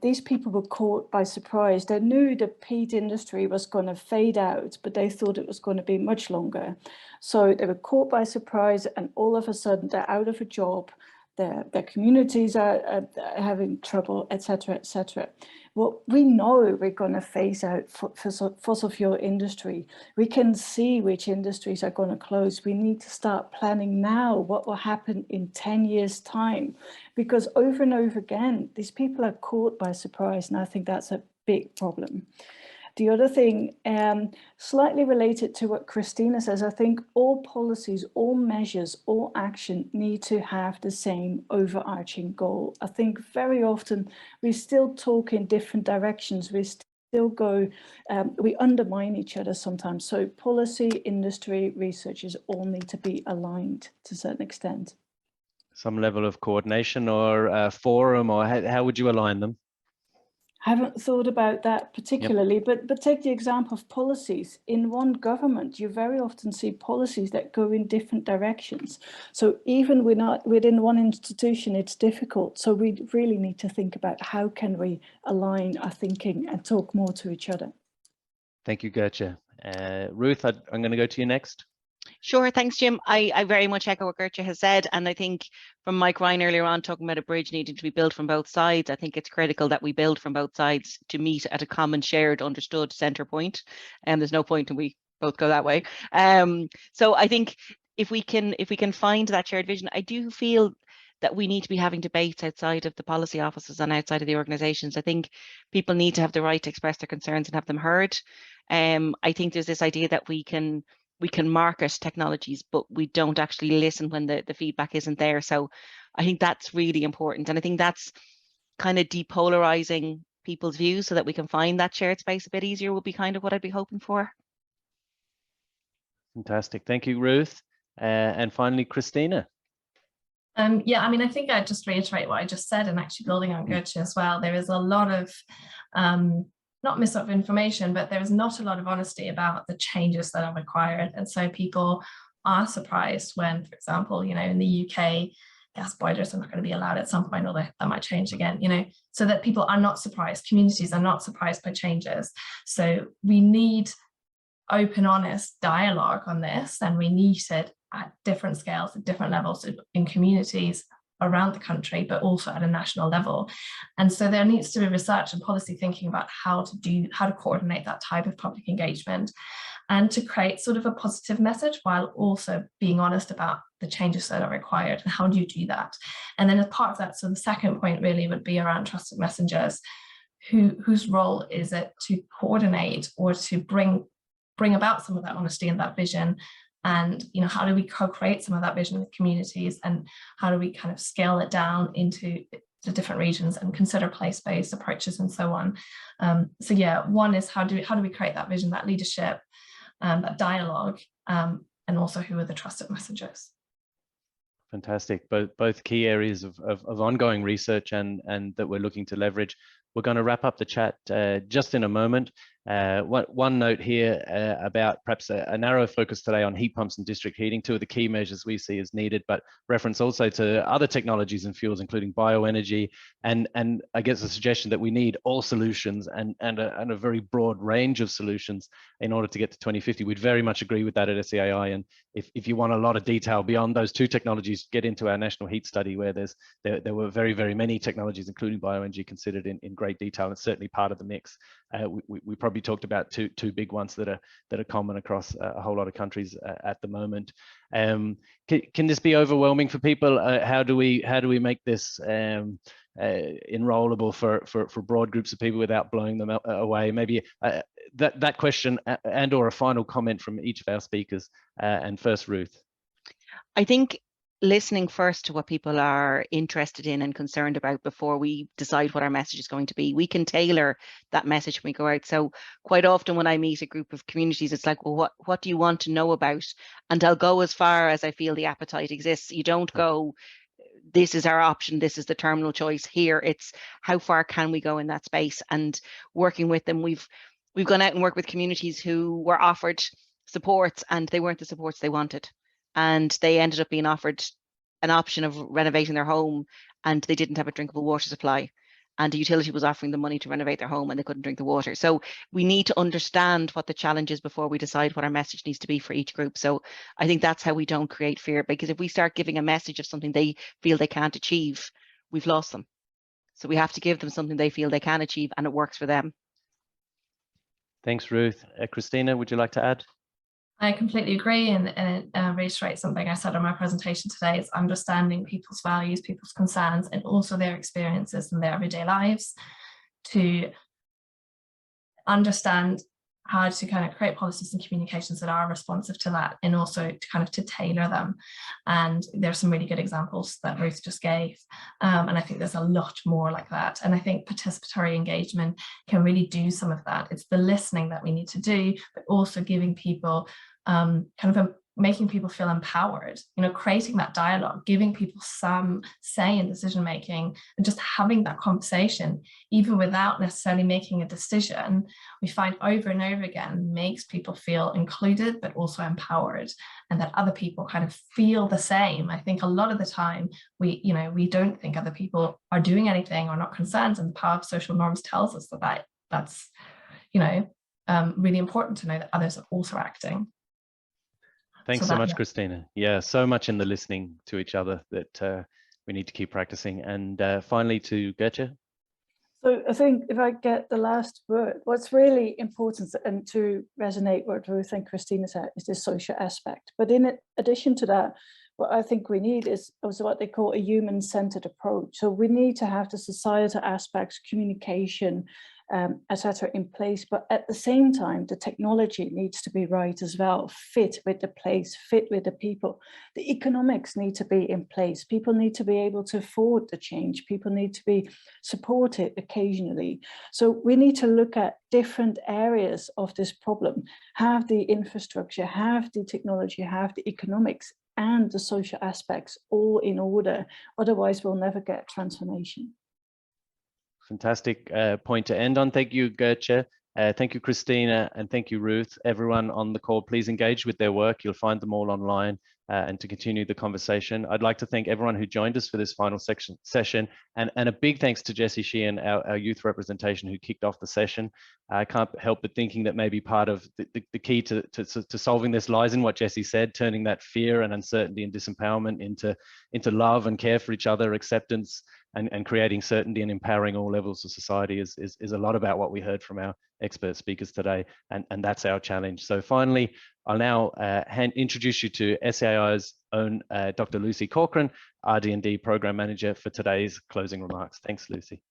these people were caught by surprise. They knew the peat industry was going to fade out, but they thought it was going to be much longer. So they were caught by surprise, and all of a sudden they're out of a job. Their communities are having trouble, etc., etc. Well, we know we're going to phase out fossil fuel industry. We can see which industries are going to close. We need to start planning now what will happen in 10 years' time, because over and over again, these people are caught by surprise, and I think that's a big problem. The other thing, slightly related to what Christina says, I think all policies, all measures, all action need to have the same overarching goal. I think very often we still talk in different directions. We still go, we undermine each other sometimes. So policy, industry, researchers all need to be aligned to a certain extent. Some level of coordination or forum, or how would you align them? haven't thought about that particularly, but take the example of policies. In one government, you very often see policies that go in different directions. So even within one institution, it's difficult. So we really need to think about how can we align our thinking and talk more to each other. Thank you, Gertje. Ruth, I'm going to go to you next. Sure, thanks, Jim. I very much echo what Gertje has said. And I think from Mike Ryan earlier on talking about a bridge needing to be built from both sides, I think it's critical that we build from both sides to meet at a common, shared, understood center point. And there's no point and we both go that way. So I think if we can find that shared vision, I do feel that we need to be having debates outside of the policy offices and outside of the organizations. I think people need to have the right to express their concerns and have them heard. I think there's this idea that we can market technologies, but we don't actually listen when the feedback isn't there. So I think that's really important. And I think that's kind of depolarizing people's views so that we can find that shared space a bit easier would be kind of what I'd be hoping for. Fantastic. Thank you, Ruth. And finally, Christina. Yeah, I mean, I think I'd just reiterate what I just said, and actually building on Gertje as well. There is a lot of not misinformation, but there is not a lot of honesty about the changes that are required. And so people are surprised when, for example, you know, in the UK, gas boilers are not going to be allowed at some point, or that might change again, you know, so that people are not surprised, communities are not surprised by changes. So we need open, honest dialogue on this, and we need it at different scales, at different levels in communities around the country, but also at a national level. And so there needs to be research and policy thinking about how to coordinate that type of public engagement and to create sort of a positive message while also being honest about the changes that are required and how do you do that. And then as part of that, so the second point really would be around trusted messengers, whose role is it to coordinate or to bring about some of that honesty and that vision. And, you know, how do we co-create some of that vision with communities, and how do we kind of scale it down into the different regions and consider place-based approaches and so on. So yeah, one is how do we create that vision, that leadership, that dialogue, and also who are the trusted messengers. Fantastic. Both key areas of ongoing research and that we're looking to leverage. We're going to wrap up the chat just in a moment. One note here about perhaps a narrow focus today on heat pumps and district heating, two of the key measures we see as needed, but reference also to other technologies and fuels, including bioenergy, and I guess a suggestion that we need all solutions and a very broad range of solutions in order to get to 2050. We'd very much agree with that at SEAI, and if you want a lot of detail beyond those two technologies, get into our national heat study where there were very, very many technologies, including bioenergy, considered in great detail, and certainly part of the mix. We probably talked about two big ones that are common across a whole lot of countries at the moment. Can this be overwhelming for people? How do we make this enrollable for broad groups of people without blowing them away? Maybe that question and or a final comment from each of our speakers. And first, Ruth. I think listening first to what people are interested in and concerned about before we decide what our message is going to be. We can tailor that message when we go out. So quite often when I meet a group of communities, it's like, well, what do you want to know about? And I'll go as far as I feel the appetite exists. You don't go, this is our option, this is the terminal choice. Here, it's how far can we go in that space? And working with them, we've gone out and worked with communities who were offered supports and they weren't the supports they wanted. And they ended up being offered an option of renovating their home, and they didn't have a drinkable water supply. And the utility was offering them money to renovate their home and they couldn't drink the water. So we need to understand what the challenge is before we decide what our message needs to be for each group. So I think that's how we don't create fear, because if we start giving a message of something they feel they can't achieve, we've lost them. So we have to give them something they feel they can achieve and it works for them. Thanks, Ruth. Christina, would you like to add? I completely agree, and it reiterates something I said on my presentation today. It's understanding people's values, people's concerns, and also their experiences in their everyday lives, to understand how to kind of create policies and communications that are responsive to that, and also to kind of to tailor them. And there's some really good examples that Ruth just gave. And I think there's a lot more like that. And I think participatory engagement can really do some of that. It's the listening that we need to do, but also giving people making people feel empowered, creating that dialogue, giving people some say in decision making, and just having that conversation, even without necessarily making a decision, we find over and over again makes people feel included, but also empowered, and that other people kind of feel the same. I think a lot of the time we don't think other people are doing anything or not concerned, and the power of social norms tells us that's really important to know that others are also acting. Thanks so much, Christina. Yeah, so much in the listening to each other that we need to keep practicing. And finally to Gertje. So I think if I get the last word, what's really important and to resonate what Ruth and Christina said is the social aspect. But in addition to that, what I think we need is also what they call a human-centered approach. So we need to have the societal aspects, communication, etc. in place, but at the same time, the technology needs to be right as well, fit with the place, fit with the people. The economics need to be in place. People need to be able to afford the change. People need to be supported occasionally. So we need to look at different areas of this problem, have the infrastructure, have the technology, have the economics and the social aspects all in order. Otherwise, we'll never get transformation. Fantastic point to end on. Thank you, Gertje. Thank you, Christina, and thank you, Ruth. Everyone on the call, please engage with their work. You'll find them all online and to continue the conversation. I'd like to thank everyone who joined us for this final session, and a big thanks to Jessie Sheehan, our youth representation, who kicked off the session. I can't help but thinking that maybe part of the key to solving this lies in what Jessie said, turning that fear and uncertainty and disempowerment into love and care for each other, acceptance, and creating certainty and empowering all levels of society is a lot about what we heard from our expert speakers today, and that's our challenge. So finally, I'll now introduce you to SAI's own Dr. Lucy Corcoran, RD&D Program Manager, for today's closing remarks. Thanks, Lucy.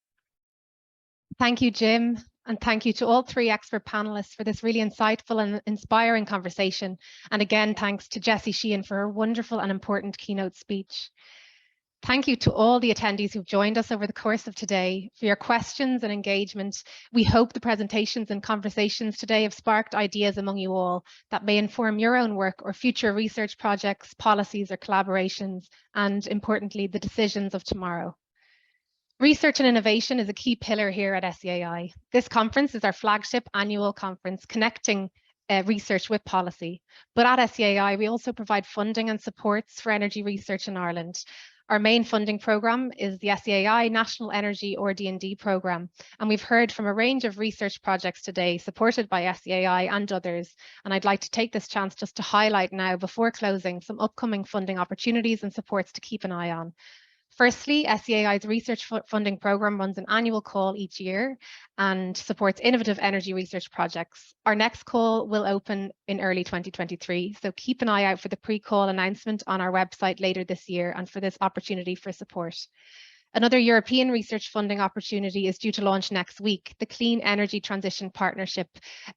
Thank you, Jim, and thank you to all three expert panelists for this really insightful and inspiring conversation. And again, thanks to Jessie Sheehan for her wonderful and important keynote speech. Thank you to all the attendees who've joined us over the course of today for your questions and engagement. We hope the presentations and conversations today have sparked ideas among you all that may inform your own work or future research projects, policies, or collaborations, and importantly, the decisions of tomorrow. Research and innovation is a key pillar here at SEAI. This conference is our flagship annual conference connecting research with policy. But at SEAI, we also provide funding and supports for energy research in Ireland. Our main funding programme is the SEAI National Energy RD&D programme, and we've heard from a range of research projects today supported by SEAI and others, and I'd like to take this chance just to highlight now before closing some upcoming funding opportunities and supports to keep an eye on. Firstly, SEAI's research funding programme runs an annual call each year and supports innovative energy research projects. Our next call will open in early 2023, so keep an eye out for the pre-call announcement on our website later this year and for this opportunity for support. Another European research funding opportunity is due to launch next week, the Clean Energy Transition Partnership,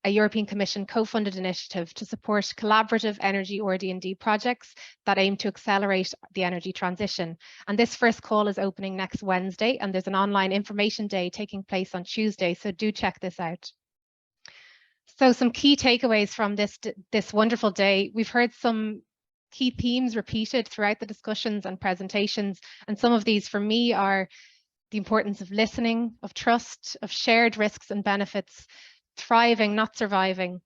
a European Commission co-funded initiative to support collaborative energy RD&D projects that aim to accelerate the energy transition. And this first call is opening next Wednesday, and there's an online information day taking place on Tuesday, so do check this out. So some key takeaways from this wonderful day. We've heard some key themes repeated throughout the discussions and presentations, and some of these for me are the importance of listening, of trust, of shared risks and benefits, thriving, not surviving,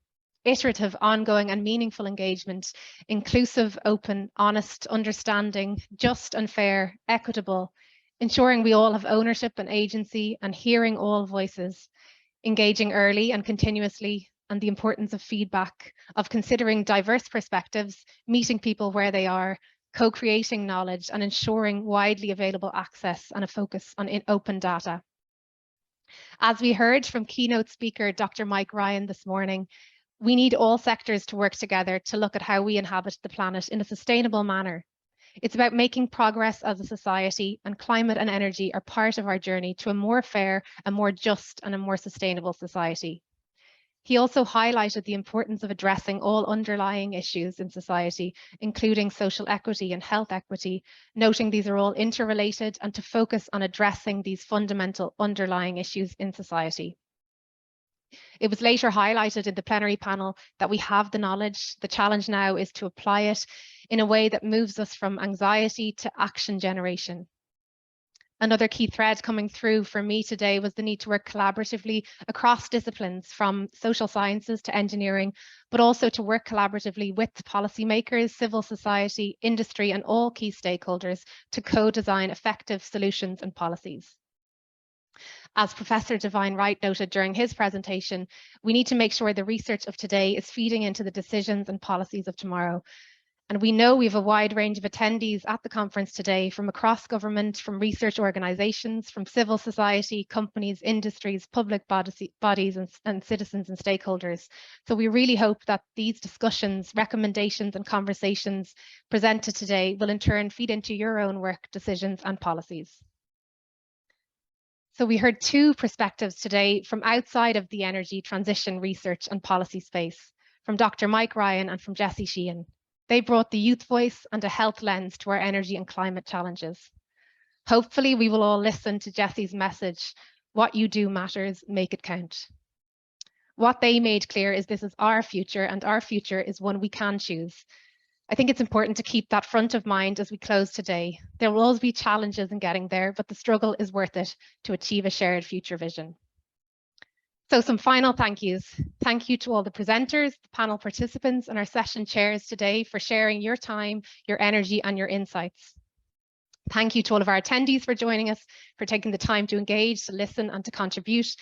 iterative, ongoing and meaningful engagement, inclusive, open, honest, understanding, just and fair, equitable, ensuring we all have ownership and agency, and hearing all voices, engaging early and continuously, and the importance of feedback, of considering diverse perspectives, meeting people where they are, co-creating knowledge, and ensuring widely available access and a focus on open data. As we heard from keynote speaker Dr. Mike Ryan this morning, we need all sectors to work together to look at how we inhabit the planet in a sustainable manner. It's about making progress as a society, and climate and energy are part of our journey to a more fair, a more just, and a more sustainable society. He also highlighted the importance of addressing all underlying issues in society, including social equity and health equity, noting these are all interrelated, and to focus on addressing these fundamental underlying issues in society. It was later highlighted in the plenary panel that we have the knowledge. The challenge now is to apply it in a way that moves us from anxiety to action generation. Another key thread coming through for me today was the need to work collaboratively across disciplines, from social sciences to engineering, but also to work collaboratively with policymakers, civil society, industry, and all key stakeholders to co-design effective solutions and policies. As Professor Divine Wright noted during his presentation, we need to make sure the research of today is feeding into the decisions and policies of tomorrow. And we know we have a wide range of attendees at the conference today from across government, from research organisations, from civil society, companies, industries, public bodies and citizens and stakeholders. So we really hope that these discussions, recommendations and conversations presented today will in turn feed into your own work, decisions and policies. So we heard two perspectives today from outside of the energy transition research and policy space, from Dr. Mike Ryan and from Jessie Sheehan. They brought the youth voice and a health lens to our energy and climate challenges. Hopefully we will all listen to Jessie's message, what you do matters, make it count. What they made clear is this is our future, and our future is one we can choose. I think it's important to keep that front of mind as we close today. There will always be challenges in getting there, but the struggle is worth it to achieve a shared future vision. So some final thank yous. Thank you to all the presenters, the panel participants, and our session chairs today for sharing your time, your energy, and your insights. Thank you to all of our attendees for joining us, for taking the time to engage, to listen, and to contribute.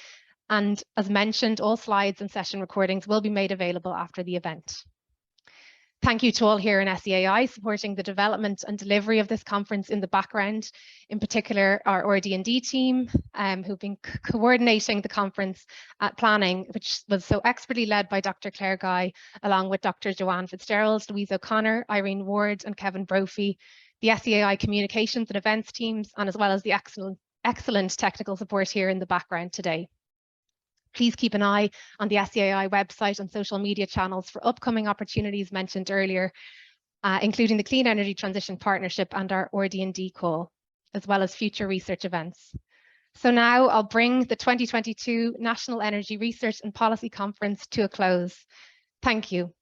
And as mentioned, all slides and session recordings will be made available after the event. Thank you to all here in SEAI supporting the development and delivery of this conference in the background, in particular our RD&D team who've been coordinating the conference planning, which was so expertly led by Dr. Claire Guy, along with Dr. Joanne Fitzgerald, Louise O'Connor, Irene Ward and Kevin Brophy, the SEAI communications and events teams, and as well as the excellent technical support here in the background today. Please keep an eye on the SEAI website and social media channels for upcoming opportunities mentioned earlier, including the Clean Energy Transition Partnership and our RD&D call, as well as future research events. So now I'll bring the 2022 National Energy Research and Policy Conference to a close. Thank you.